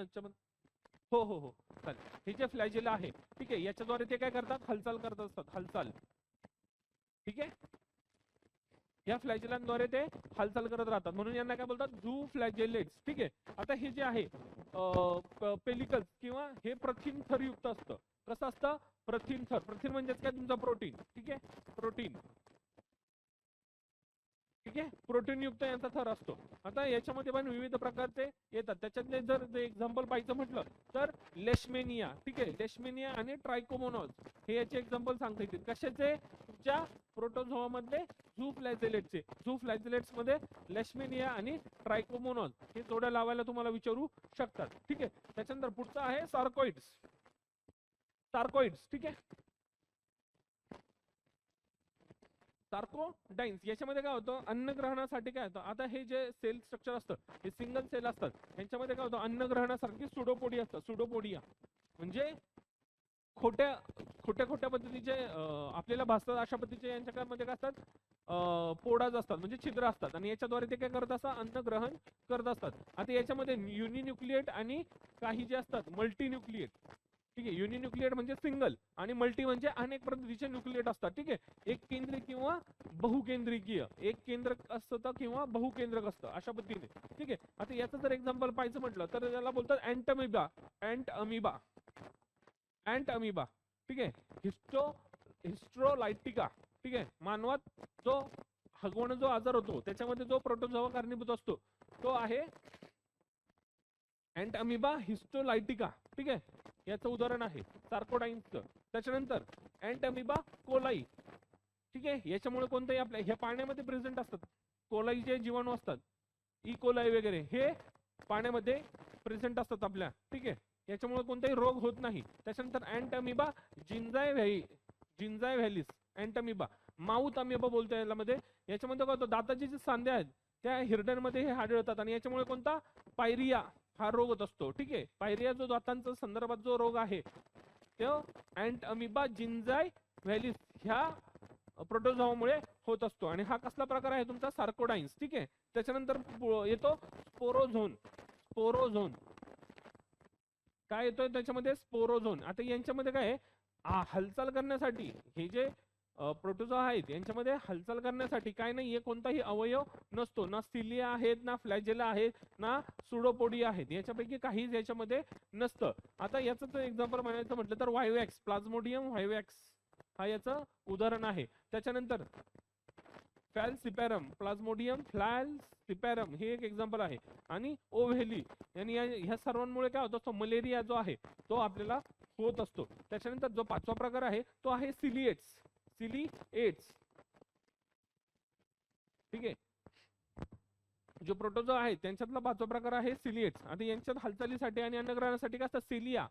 हो हो हो चालेल, हे जे फ्लॅजेला आहे, ठीक आहे, याच्याद्वारे ते काय करतात, हालचाल करत असतात, हालचाल. ठीक आहे, या फ्लॅजेलांद्वारे ते हालचाल करत राहतात, म्हणून यांना काय बोलतात, झू फ्लॅजेलेट्स. ठीक आहे, आता हे जे आहे पेलिकल्स किंवा हे प्रथिनथर युक्त असतं. कसं असतं, प्रथिनथर. प्रथिन म्हणजेच काय, तुमचा प्रोटीन. ठीक आहे, प्रोटीन. ठीक आहे, प्रोटीन युक्त यांचा थर असतो. आता याच्यामध्ये पण विविध प्रकारचे येतात, त्याच्यातले जर एक्झाम्पल पाहायचं म्हटलं तर लेशमेनिया. ठीक आहे, लेशमेनिया आणि ट्रायकोमोनॉज हे याचे एक्झाम्पल सांगता येतील. कशाचे, तुमच्या प्रोटोझोआ मधले झू फ्लॅजेलेटचे. झू फ्लॅजेलेट्स मध्ये लेशमेनिया आणि ट्रायकोमोनॉज हे जोड्या लावायला तुम्हाला विचारू शकतात. ठीक आहे, त्याच्यानंतर पुढचा आहे सार्कोइड्स. सार्कोइड्स. ठीक आहे, सार्कोडाईन्स. याच्यामध्ये काय होतं, अन्न ग्रहणासाठी काय होतं, आता हे जे सेल स्ट्रक्चर असतं हे सिंगल सेल असतात, यांच्यामध्ये काय होतं, अन्न ग्रहणासाठी सुडोपोडिया असतं. सुडोपोडिया म्हणजे खोट्या खोट्या पद्धतीचे आपल्याला भासतात अशा पद्धतीचे यांच्यामध्ये काय असतात, पोडाज असतात, म्हणजे छिद्र असतात, आणि याच्याद्वारे ते काय करत असतात, अन्न ग्रहण करत असतात. आता याच्यामध्ये युनिन्यूक्लिएट आणि काही जे असतात मल्टीन्यूक्लिएट. ठीक आहे, युनिन्यूक्लिएट म्हणजे सिंगल आणि मल्टी म्हणजे अनेक पद्धतीचे न्यूक्लिएट असतात. ठीक आहे, एक केंद्री किंवा बहुकेंद्रिकीय, एक केंद्रक असतं किंवा बहुकेंद्रक असतं, अशा पद्धतीने. ठीक आहे, आता याचं जर एक्झाम्पल पाहायचं म्हटलं तर याला बोलतात अँटअमिबा. अँटअमिबा, अँटअमिबा. ठीक आहे, हिस्ट्रोलायटिका. ठीक आहे, मानवात जो हगवण जो आजार होतो त्याच्यामध्ये जो प्रोटोझोआ कारणीभूत असतो तो आहे अँटअमिबा हिस्टोलायटिका. ठीक आहे, याचं उदाहरण आहे सार्कोडाईन्सचं. त्याच्यानंतर अँटअमिबा कोलाई. ठीक आहे, याच्यामुळे कोणतंही आपल्या हे पाण्यामध्ये प्रेझेंट असतात, कोलाई जे जीवाणू असतात, ई कोलाई वगैरे हे पाण्यामध्ये प्रेझेंट असतात आपल्या. ठीक आहे, याच्यामुळे कोणताही रोग होत नाही. त्याच्यानंतर अँटअमिबा जिंजाय व्हॅलिस. अँटअमिबा माउथ अमिबा बोलतो यामध्ये. याच्यामध्ये काय होतं, दाताचे जे सांधे आहेत त्या हिरड्यांमध्ये हे आढळतात आणि याच्यामुळे कोणता, पायरिया हा रोग होत असतो. ठीक आहे, पायरिया जो दातांचा संदर्भात जो रोग आहे तो अँट अमिबा जिंजाय व्हॅलिस ह्या प्रोटोझोआमुळे होत असतो. आणि हा कसला प्रकार आहे तुमचा सार्कोडाईन्स. ठीक आहे. त्याच्यानंतर येतो स्पोरोझोन. स्पोरोझोन काय येतोय त्याच्यामध्ये स्पोरोझोन. आता यांच्यामध्ये काय आहे, हालचाल करण्यासाठी हे जे प्रोटोझोआ आहेत यांच्यामध्ये हालचाल करण्यासाठी काय नाहीये, कोणताही अवयव नसतो. ना सिलिया आहेत, ना फ्लॅजेला आहेत, ना सुडोपोडिया आहेत. याच्यापैकी काहीच याच्यामध्ये नसतं. आता याचं एक्झाम्पल म्हणायचं म्हटलं तर व्हायवॅक्स, प्लाझ्मोडियम व्हायवॅक्स हा याचं उदाहरण आहे. त्याच्यानंतर फॅलसिपॅरम, प्लाझ्मोडियम फ्लॅलसिपॅरम हे एक एक्झाम्पल आहे. आणि ओव्हेली यांनी ह्या सर्वांमुळे काय होत असतो, मलेरिया जो आहे तो आपल्याला होत असतो. त्याच्यानंतर जो पाचवा प्रकार आहे तो आहे सिलिएट्स. सिलिएट्स ठीक आहे. जो प्रोटोझोआ आहे त्यांच्यातला पाचवा प्रकार आहे सिलिएट्स. आता यांच्यात हालचालीसाठी आणि अन्नग्रहणासाठी काय असतात, सिलिया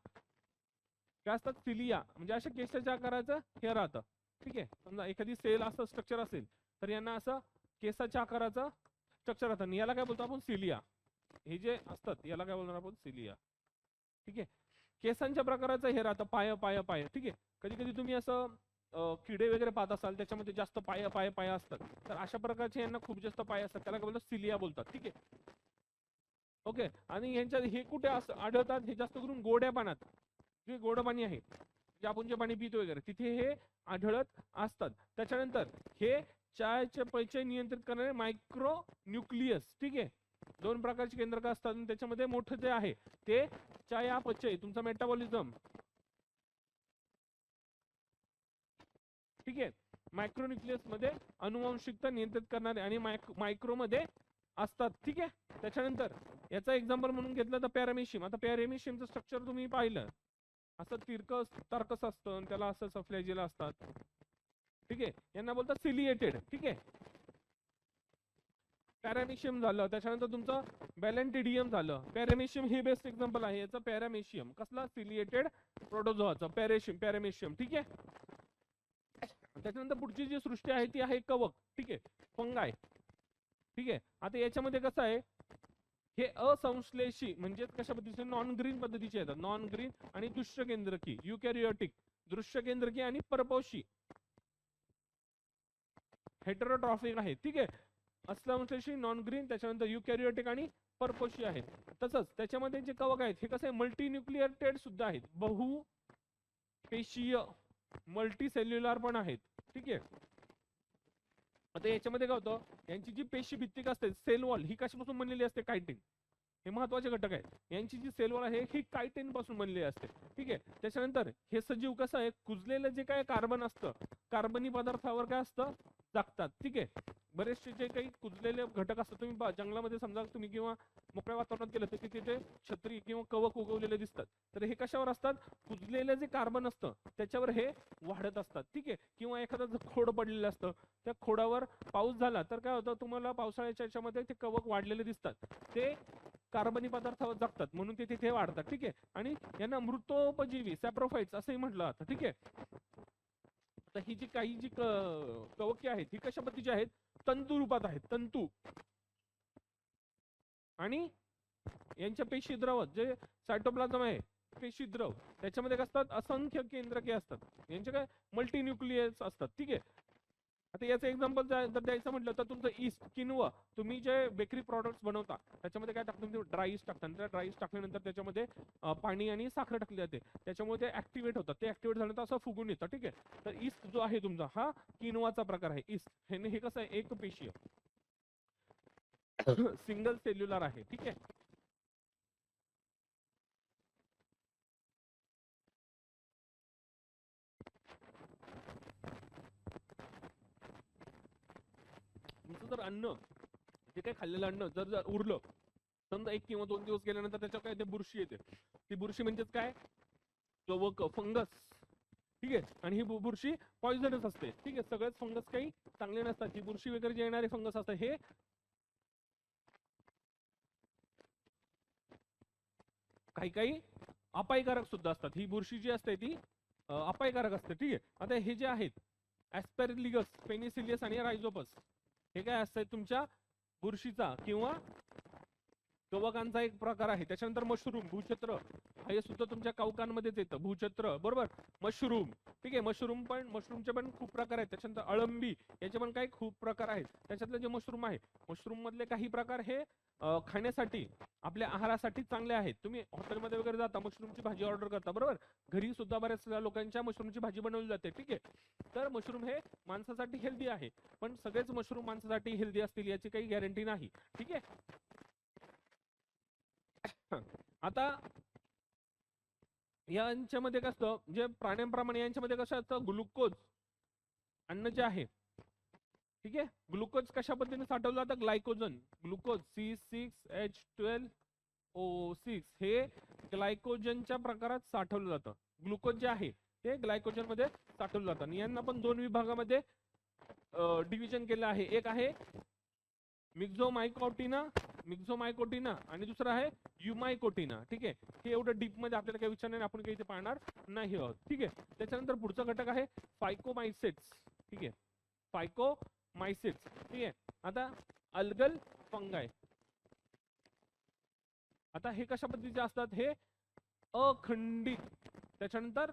काय असतात, सिलिया म्हणजे अशा केसाच्या आकाराचं हे राहतं. ठीक आहे. समजा एखादी सेल असं स्ट्रक्चर असेल तर यांना असं केसाच्या आकाराचं स्ट्रक्चर राहतं. याला काय बोलतो आपण, सिलिया. हे जे असतात याला काय बोलणार आपण, सिलिया. ठीक आहे. केसांच्या प्रकाराचं हे राहतं पाय पाय पाय. ठीक आहे. कधी कधी तुम्ही असं किडे वगैरे पाहत असाल त्याच्यामध्ये जास्त पाय पाय पाय असतात, तर अशा प्रकारचे यांना खूप जास्त पाय असतात, त्याला काय बोलतात, सिलिया बोलतात. ठीक आहे. ओके. आणि यांच्या हे कुठे आढळतात, हे जास्त करून गोड्या पाण्यात, जे गोड पाणी आहे जे आपण जे पाणी पितो वगैरे तिथे हे आढळत असतात. त्याच्यानंतर हे चयाचे पैचे नियंत्रित करणारे मायक्रो न्यूक्लियस. ठीक आहे. दोन प्रकारचे केंद्रक असतात आणि त्याच्यामध्ये मोठं जे आहे ते चयापचय, तुमचा मेटाबॉलिझम. ठीक आहे. मायक्रो न्यूक्लियस मध्ये अनुवांशिकता नियंत्रित करणारे आणि मायक्रो मध्ये असतात. ठीक आहे. त्याच्यानंतर याचा एक्झाम्पल म्हणून घेतलं तर पॅरामेशियम. आता पॅरामेशियमचं स्ट्रक्चर तुम्ही पाहिलं असं तारकस असतं आणि त्याला असं फ्लॅजेला असतात. ठीक आहे. यांना बोलतात सिलिएटेड. ठीक आहे. पॅरामेशियम झालं. त्याच्यानंतर तुमचं बॅलेंटिडियम झालं. पॅरामेशियम हे बेस्ट एक्झाम्पल आहे याचं. पॅरामेशियम कसला, सिलिएटेड प्रोटोझोआचा पॅरामेशियम. ठीक आहे. त्याच्यानंतर पुढची जी सृष्टी आहे ती आहे कवक. ठीक आहे. फंगाय. ठीक आहे. आता याच्यामध्ये कसं आहे, हे असंश्लेषी म्हणजे कशा पद्धतीचे, नॉन ग्रीन पद्धतीचे येतात. नॉन ग्रीन आणि दृश्यकेंद्रकी, युकॅरियोटिक, दृश्यकेंद्रकी आणि परपोषी, हेटेरोट्रॉफिक आहे. ठीक आहे. असंश्लेषी, नॉन ग्रीन, त्याच्यानंतर युकॅरियोटिक आणि परपोषी आहेत. तसंच त्याच्यामध्ये जे कवक आहेत हे कसं आहे, मल्टी न्यूक्लिएटेड सुद्धा आहेत, बहुपेशीय, मल्टी सेल्युलर पण आहेत. ठीक आहे. आता याच्यामध्ये काय होतं, यांची जी पेशी भित्तिक असते, सेल वॉल, ही कशापासून बनलेली असते, कायटिन. हे महत्वाचे घटक आहेत. यांची जी सेल वॉल आहे ही कायटिन पासून बनलेली असते. ठीक आहे. त्याच्यानंतर हे सजीव कसं आहे, कुजलेलं जे काय कार्बन असतं, कार्बनी पदार्थावर काय असतं, जगतात. ठीक आहे. बरेचसे जे काही कुजलेले घटक असतात, तुम्ही जंगलामध्ये समजा तुम्ही किंवा मोकळ्या वातावरणात गेलं तर तिथे छत्री किंवा कवक उगवलेले दिसतात. तर हे कशावर असतात, कुजलेलं जे कार्बन असतं त्याच्यावर हे वाढत असतात. ठीक आहे. किंवा एखादं खोड पडलेलं असतं, त्या खोडावर पाऊस झाला तर काय होतं, तुम्हाला पावसाळ्याच्या याच्यामध्ये ते कवक वाढलेले दिसतात. ते कार्बनी पदार्थावर जगतात म्हणून ते तिथे वाढतात. ठीक आहे. आणि यांना मृतोपजीवी, सॅप्रोफाइट्स असंही म्हटलं जातं. ठीक आहे. आता ही जी काही जी कवके आहेत ही कशा पद्धतीची आहेत, तंतू रूपात आहेत, तंतू. आणि यांच्या पेशी द्रव, जे सायटोप्लाझम आहे पेशीद्रव, त्याच्यामध्ये काय असतात, असंख्य केंद्रके असतात. यांचे काय मल्टी न्यूक्लियस असतात. ठीक आहे. आता याचं एक्झाम्पल जर द्यायचं म्हटलं तर तुमचं ईस्ट, किनवा, तुम्ही जे बेकरी प्रॉडक्ट्स बनवता त्याच्यामध्ये काय टाकतात, तुम्ही ड्राय ईस्ट टाकतात. त्या ड्राय ईस्ट टाकल्यानंतर त्याच्यामध्ये पाणी आणि साखर टाकली जाते, त्याच्यामुळे ते ऍक्टिव्हेट होतात. ते ऍक्टिव्हेट झाल्यानंतर असं फुगून येतं. ठीक आहे. तर ईस्ट जो आहे तुमचा हा किनवाचा प्रकार आहे. ईस्ट हे कसं आहे, एक पेशीय, सिंगल सेल्युलर आहे. ठीक आहे. तुमचं जर अन्न, जे काही खाल्लेलं अन्न जर उरलं, समजा 1 किंवा 2 दिवस गेल्यानंतर त्याच्यावर काय ते बुरशी येते. ती बुरशी म्हणजेच काय, कवक, फंगस. ठीक आहे. आणि ही बुरशी पॉइझनस असते. ठीक आहे. सगळेच फंगस काही चांगले नसतात. ही बुरशी वगैरे जे येणारे फंगस असतात हे काही काही अपायकारक सुद्धा असतात. ही बुरशी जी असते ती अपायकारक असते. ठीक आहे. आता हे जे आहेत ऍस्पेरलिगस, पेनिसिलियस आणि रायझोपस, हे काय असतात तुमच्या बुरशीचा किंवा कवकांचा एक प्रकार आहे. त्याच्यानंतर मशरूम, भूछत्र, हे सुद्धा तुमच्या कवकांमध्येच येतं, भूछत्र बरोबर. मशरूम, ठीक आहे. मशरूमचे पण खूप प्रकार आहेत. त्याच्यानंतर अळंबी, याचे पण काही खूप प्रकार आहेत. त्याच्यातले जे मशरूम आहे, मशरूम मधले काही प्रकार हे खाण्यासाठी, आपल्या आहारासाठी चांगले आहेत. तुम्ही हॉटेलमध्ये वगैरे जाता, मशरूमची भाजी ऑर्डर करता बरोबर. घरी सुद्धा बऱ्याच लोकांच्या मशरूमची भाजी बनवली जाते, ठीक आहे. तर मशरूम हे माणसासाठी हेल्दी आहे, पण सगळेच मशरूम माणसासाठी हेल्दी असतील याची काही गॅरंटी नाही, ठीक आहे. आता यांच्यामध्ये कसं असतं, जे प्राण्यांप्रमाणे यांच्यामध्ये कसं असतं, ग्लुकोज अन्न जे आहे, ठीक आहे, ग्लुकोज कशा पद्धतीने साठवलं जातं, ग्लायकोजन, ग्लुकोज C6H12O6 हे ग्लायकोजनच्या प्रकारात साठवलं जातं. ग्लुकोज जे आहे ते ग्लायकोजन मध्ये साठवलं जातं. आणि यांना पण दोन विभागामध्ये डिव्हिजन केलं आहे. एक आहे मिक्झोमायकोटिना आणि दुसरा आहे युमायकोटिना, ठीक आहे. हे एवढं डीप मध्ये आपल्याला काही विचारणार नाही, आपण काही इथे पाहणार नाही आहोत, ठीक आहे. त्याच्यानंतर पुढचा घटक आहे फायकोमायसेट्स, ठीक आहे, फायकोमायसेट्स, ठीक आहे. आता अल्गल फंगाय, आता हे कशा पद्धतीचे असतात, हे अखंडित, त्याच्यानंतर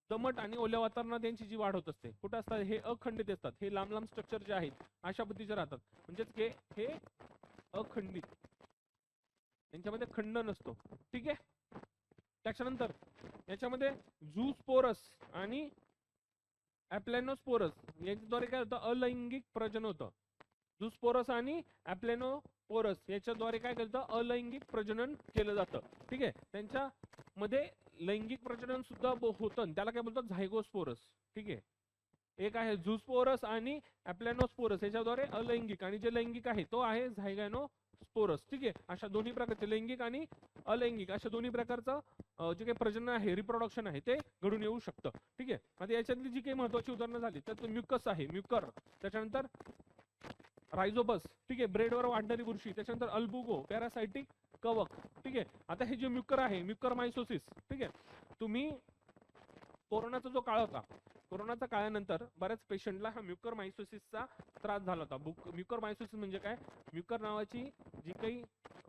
दमट आणि ओल्या वातावरणात यांची जी वाढ होत असते. कुठे असतात, हे अखंडित असतात. हे लांब लांब स्ट्रक्चर जे आहेत अशा पद्धतीचे राहतात, म्हणजेच हे अखंडित, यांच्यामध्ये खंड नसतो, ठीक आहे. त्याच्यानंतर याच्यामध्ये झूस्पोरस आणि ॲप्लॅनोस्पोरस यांच्याद्वारे काय होतं, अलैंगिक प्रजनन होतं. झूस्पोरस आणि ॲप्लॅनोपोरस याच्याद्वारे काय करतं, अलैंगिक प्रजनन केलं जातं, ठीक आहे. त्यांच्यामध्ये लैंगिक प्रजनन सुद्धा होतं, त्याला काय बोलतात, झायगोस्पोरस, ठीक आहे. एक आहे झूस्पोरस आणि ॲप्लॅनोस्पोरस, याच्याद्वारे अलैंगिक, आणि जे लैंगिक आहे तो आहे झायगॅनोस्पोरस, ठीक आहे. अशा दोन्ही प्रकारचे लैंगिक आणि अलैंगिक अशा दोन्ही प्रकारचं जे काही प्रजनन आहे, रिप्रोडक्शन आहे, ते घडून येऊ शकतं, ठीक आहे. आता याच्यातली जी काही महत्वाची उदाहरणं झाली तर म्युकस आहे, म्युकर, त्याच्यानंतर रायझोबस, ठीक आहे, ब्रेडवर वाढणारी बुरशी, त्याच्यानंतर अल्बुगो, पॅरासायटिक कवक, ठीक आहे. आता हे जे म्युकर आहे, म्युकर मायसोसिस, ठीक आहे. तुम्ही कोरोनाचा जो काळ होता, कोरोनाच्या काळानंतर बऱ्याच पेशंटला हा म्युकर मायसोसिसचा त्रास झाला होता. म्युकर मायसोसिस म्हणजे काय, म्युकर नावाची जी काही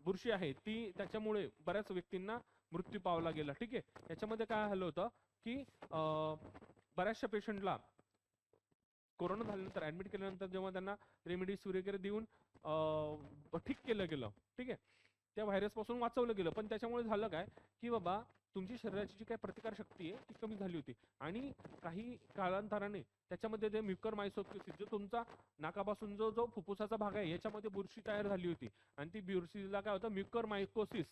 बुरशी आहे ती, त्याच्यामुळे बऱ्याच व्यक्तींना मृत्यू पावला गेला, ठीक आहे. याच्यामध्ये काय झालं होतं की बऱ्याचशा पेशंटला कोरोना झाल्यानंतर ऍडमिट केल्यानंतर जेव्हा त्यांना रेमेडीज वगैरे देऊन ठीक केलं गेलं, ठीक आहे, त्या व्हायरस पासून वाचवलं गेलं. पण त्याच्यामुळे झालं काय की बाबा तुमची शरीराची जी काही प्रतिकार शक्ती आहे ती कमी झाली होती, आणि काही कालांतराने त्याच्यामध्ये ते म्युकर मायसोसिस, जो तुमचा नाकापासून जो फुफ्फुसाचा भाग आहे याच्यामध्ये बुरशी तयार झाली होती, आणि ती बुरशीला काय होतं, म्युकर मायकोसिस,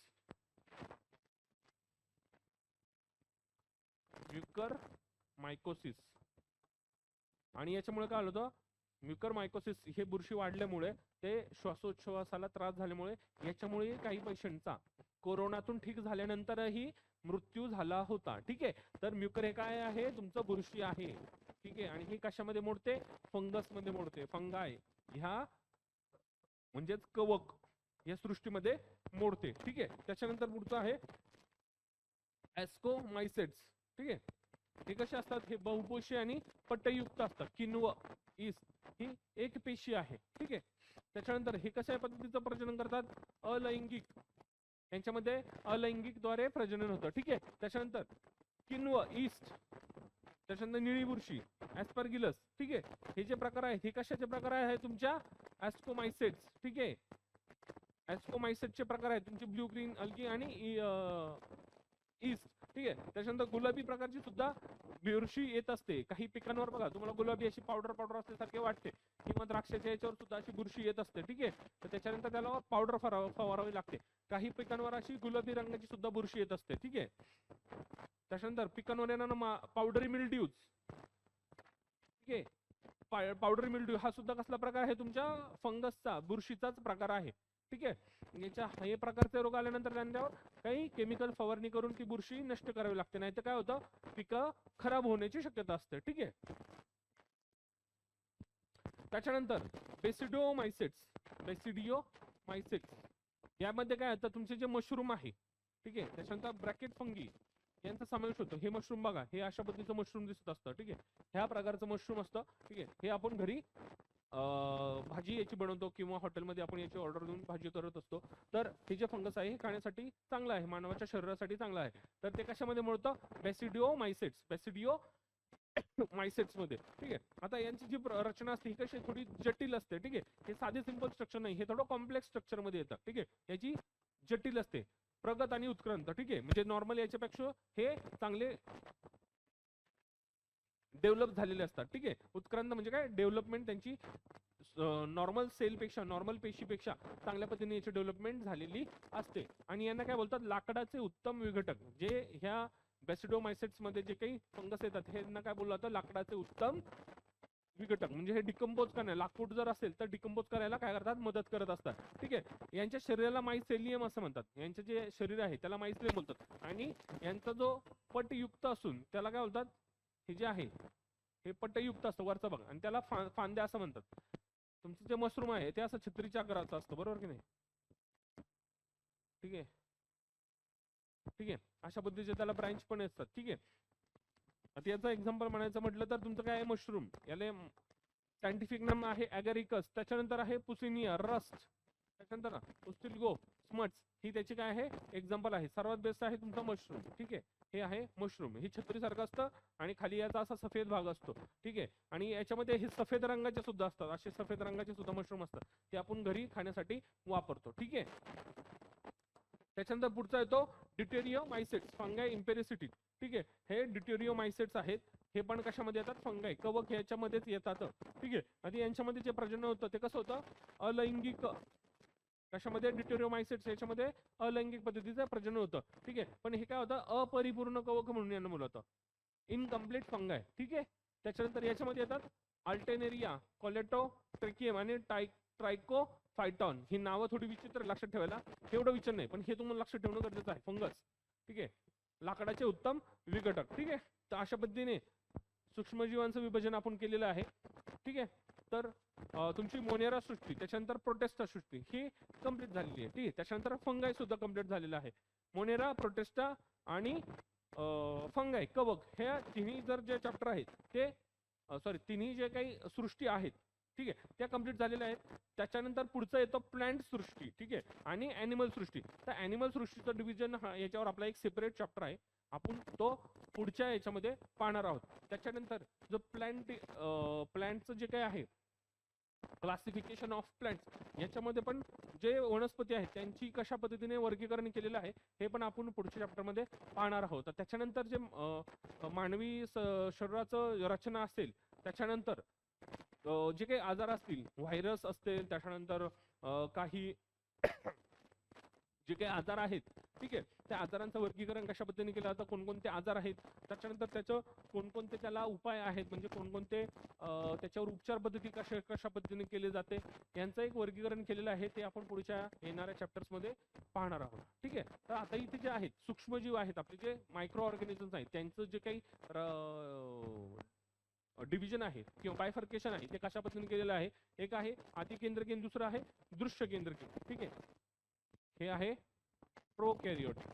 म्युकर मायकोसिस. आणि याच्यामुळे काय होतं, म्युकर मायकोसिस हे बुरशी वाढल्यामुळे ते श्वासोच्छवासाला त्रास झाल्यामुळे याच्यामुळे काही पेशंटचा कोरोनातून ठीक झाल्यानंतरही मृत्यू झाला होता, ठीक आहे. तर म्युकर हे काय आहे, तुमचं बुरशी आहे, ठीक आहे. आणि हे कशामध्ये मोडते, फंगस मध्ये मोडते, फंगाय ह्या म्हणजेच कवक या सृष्टीमध्ये मोडते, ठीक आहे. त्याच्यानंतर पुढचं आहे ऍस्कोमायसेट्स, ठीक आहे. हे कसे असतात, हे बहुपेशी आणि पट्टयुक्त असतात. किण्व ईस्ट ही एक पेशी आहे, ठीक आहे. त्याच्यानंतर हे कशा पद्धतीचं प्रजनन करतात, अलैंगिक, यांच्यामध्ये अलैंगिकद्वारे प्रजनन होतं, ठीक आहे. त्याच्यानंतर किण्व ईस्ट, त्याच्यानंतर निळी बुरशी, ऍस्परगिलस, ठीक आहे. हे जे प्रकार आहेत हे कशाचे प्रकार आहे, तुमच्या ऍस्कोमायसेट्स, ठीक आहे. ऍस्कोमायसेटचे प्रकार आहेत तुमचे ब्ल्यू ग्रीन अल्गी आणि ईस्ट, ठीक आहे. त्याच्यानंतर गुलाबी प्रकारची सुद्धा बुरशी येत असते. काही पिकांवर बघा तुम्हाला गुलाबी अशी पावडर पावडर असल्यासारखे वाटते, किंवा द्राक्षाच्या याच्यावर सुद्धा अशी बुरशी येत असते, ठीक आहे. तर त्याच्यानंतर त्याला पावडर फवारावी लागते. काही पिकांवर अशी गुलाबी रंगाची सुद्धा बुरशी येत असते, ठीक आहे. त्याच्यानंतर पिकांवर येणारा पावडरी मिल्ड्यूज, ठीक आहे. पावडरी मिल्ड्यू हा सुद्धा कसला प्रकार आहे, तुमच्या फंगसचा, बुरशीचाच प्रकार आहे, ठीक आहे. याच्या हे प्रकारचे रोग आल्यानंतर त्यांच्यावर काही केमिकल फवारणी करून ती बुरशी नष्ट करावी लागते, नाही तर काय होतं, पिकं खराब होण्याची शक्यता असते, ठीक आहे. त्याच्यानंतर बेसिडिओमायसेट्स यामध्ये काय होतं, तुमचे जे मशरूम आहे, ठीक आहे. त्याच्यानंतर ब्रॅकेट फंगी यांचा समावेश होतो. हे मशरूम बघा, हे अशा पद्धतीचं मशरूम दिसत असतं, ठीक आहे. ह्या प्रकारचं मशरूम असतं, ठीक आहे. हे आपण घरी भाजी याची बनवतो किंवा हॉटेलमध्ये आपण याची ऑर्डर देऊन भाजी करत असतो, तर हे जे फंगस आहे हे खाण्यासाठी चांगलं आहे, मानवाच्या शरीरासाठी चांगलं आहे. तर ते कशामध्ये मिळतं? बॅसिडिओ मायसेट्स मध्ये. ठीक आहे. आता यांची जी रचना असते ही कशी थोडी जटिल असते. ठीक आहे. हे साधे सिंपल स्ट्रक्चर नाही, हे थोडं कॉम्प्लेक्स स्ट्रक्चर मध्ये येतं. ठीक आहे. याची जटिल असते, प्रगत आणि उत्क्रांत. ठीक आहे. म्हणजे नॉर्मल याच्यापेक्षा हे चांगले डेव्हलप झालेले असतात. ठीक आहे. उत्क्रांत म्हणजे काय? डेव्हलपमेंट त्यांची नॉर्मल सेलपेक्षा, नॉर्मल पेशीपेक्षा चांगल्या पद्धतीने याची डेव्हलपमेंट झालेली असते. आणि यांना काय बोलतात? लाकडाचे उत्तम विघटक. जे ह्या बॅसिडोमायसेट्स मध्ये जे काही फंगस येतात ह्यांना काय बोललं जातं? लाकडाचे उत्तम विघटक. म्हणजे हे डिकम्पोज करणे, लाकूड जर असेल तर डिकम्पोज करायला काय करतात? मदत करत असतात. ठीक आहे. यांच्या शरीराला मायसेलियम असं म्हणतात. यांचे जे शरीर आहे त्याला मायसेलियम बोलतात. आणि यांचा जो पटयुक्त असून त्याला काय बोलतात? हे जे आहे हे पटयुक्त असतं वरचा भाग, आणि त्याला फांद्या असं म्हणतात. तुमचं जे मशरूम आहे ते असं छत्रीच्या आकाराचं असतं, बरोबर की नाही? ठीक आहे. ठीक आहे. अशा पद्धतीचे त्याला ब्रांच पण असतात. ठीक आहे. आता याचं एक्झाम्पल म्हणायचं म्हटलं तर तुमचं काय आहे? मशरूम. याला सायंटिफिक नाम आहे ॲगॅरिकस. त्याच्यानंतर आहे पुसिनिया रस्ट. त्याच्यानंतर पुस्टिल्गो स्मट्स. ही त्याची काय आहे? एक्झाम्पल आहे. सर्वात बेस्ट आहे तुमचा मशरूम. ठीक आहे. हे आहे मशरूम. ही छत्रीसारखं असतं आणि खाली याचा असा सफेद भाग असतो. ठीक आहे. आणि याच्यामध्ये हे सफेद रंगाचे सुद्धा असतात. असे सफेद रंगाचे सुद्धा मशरूम असतात, ते आपण घरी खाण्यासाठी वापरतो. ठीक आहे. त्याच्यानंतर पुढचा येतो डिटेरियोमायसेट्स, फंगाय इम्पेरिसिटी. ठीक आहे. हे डिटेरियोमायसेट्स आहेत. हे पण कशामध्ये येतात? फंगाय, कवक ह्याच्यामध्येच येतात. ठीक आहे. आणि यांच्यामध्ये जे प्रजनन होतं ते कसं होतं? अलैंगिक. कशामध्ये? डिटेरियोमायसेट्स याच्यामध्ये अलैंगिक पद्धतीचं प्रजनन होतं. ठीक आहे. पण हे काय होतं? अपरिपूर्ण कवक म्हणून यांना बोलवतं, इनकम्प्लीट फंगाय. ठीक आहे. त्याच्यानंतर याच्यामध्ये येतात अल्टेनेरिया, कॉलेटो ट्रेकियम आणि ट्रायको फायटॉन. ही नावं थोडी विचित्र, लक्षात ठेवायला एवढं विचार नाही, पण हे तुम्हाला लक्षात ठेवणं गरजेचं आहे. फंगस. ठीक आहे. लाकडाचे उत्तम विघटक. ठीक आहे. तर अशा पद्धतीने सूक्ष्मजीवांचं विभाजन आपण केलेलं आहे. ठीक आहे. तर तुमची मोनेरा सृष्टी, त्याच्यानंतर प्रोटेस्टा सृष्टी ही कंप्लीट झालेली आहे. ठीक आहे. त्याच्यानंतर फंगाय सुद्धा कंप्लीट झालेला आहे. मोनेरा, प्रोटेस्टा आणि फंगाय, कवक, ह्या तिन्ही जर जे चॅप्टर आहेत ते तिन्ही जे काही सृष्टी आहेत, ठीक आहे, त्या कंप्लीट झालेल्या आहेत. त्याच्यानंतर पुढचं येतं प्लांट सृष्टी. ठीक आहे. आणि ॲनिमल सृष्टी. तर ॲनिमल सृष्टीचं डिव्हिजन याच्यावर आपला एक सेपरेट चॅप्टर आहे, आपण तो पुढच्या याच्यामध्ये पाहणार आहोत. त्याच्यानंतर जो प्लांटचं जे काही आहे क्लासिफिकेशन ऑफ प्लांट्स, याच्यामध्ये पण जे वनस्पती आहेत त्यांची कशा पद्धतीने वर्गीकरण केलेलं आहे हे पण आपण पुढच्या चॅप्टरमध्ये पाहणार आहोत. त्याच्यानंतर जे मानवी शरीराचं रचना असेल, त्याच्यानंतर जे काही आजार असतील, व्हायरस असतील, त्याच्यानंतर काही जे काही आजार आहेत, ठीक आहे, त्या आजारांचं वर्गीकरण कशा पद्धतीने केलं जातं, कोणकोणते आजार आहेत, त्याच्यानंतर त्याचं कोणकोणते त्याला उपाय आहेत, म्हणजे कोणकोणते त्याच्यावर उपचार पद्धती कशा पद्धतीने केले जाते, यांचं एक वर्गीकरण केलेलं आहे. ते आपण पुढच्या येणाऱ्या चॅप्टर्समध्ये पाहणार आहोत. ठीक आहे. तर आता इथे जे आहेत सूक्ष्मजीव आहेत, आपले जे मायक्रो ऑर्गॅनिझम्स आहेत, त्यांचं जे काही डिव्हिजन आहे किंवा बायफर्केशन आहे ते कशा पद्धतीने केलेलं आहे. एक आहे आदिकेंद्रकीय, दुसरं आहे दृश्य केंद्रकीय. ठीक आहे. हे आहे प्रोकॅरियोटिक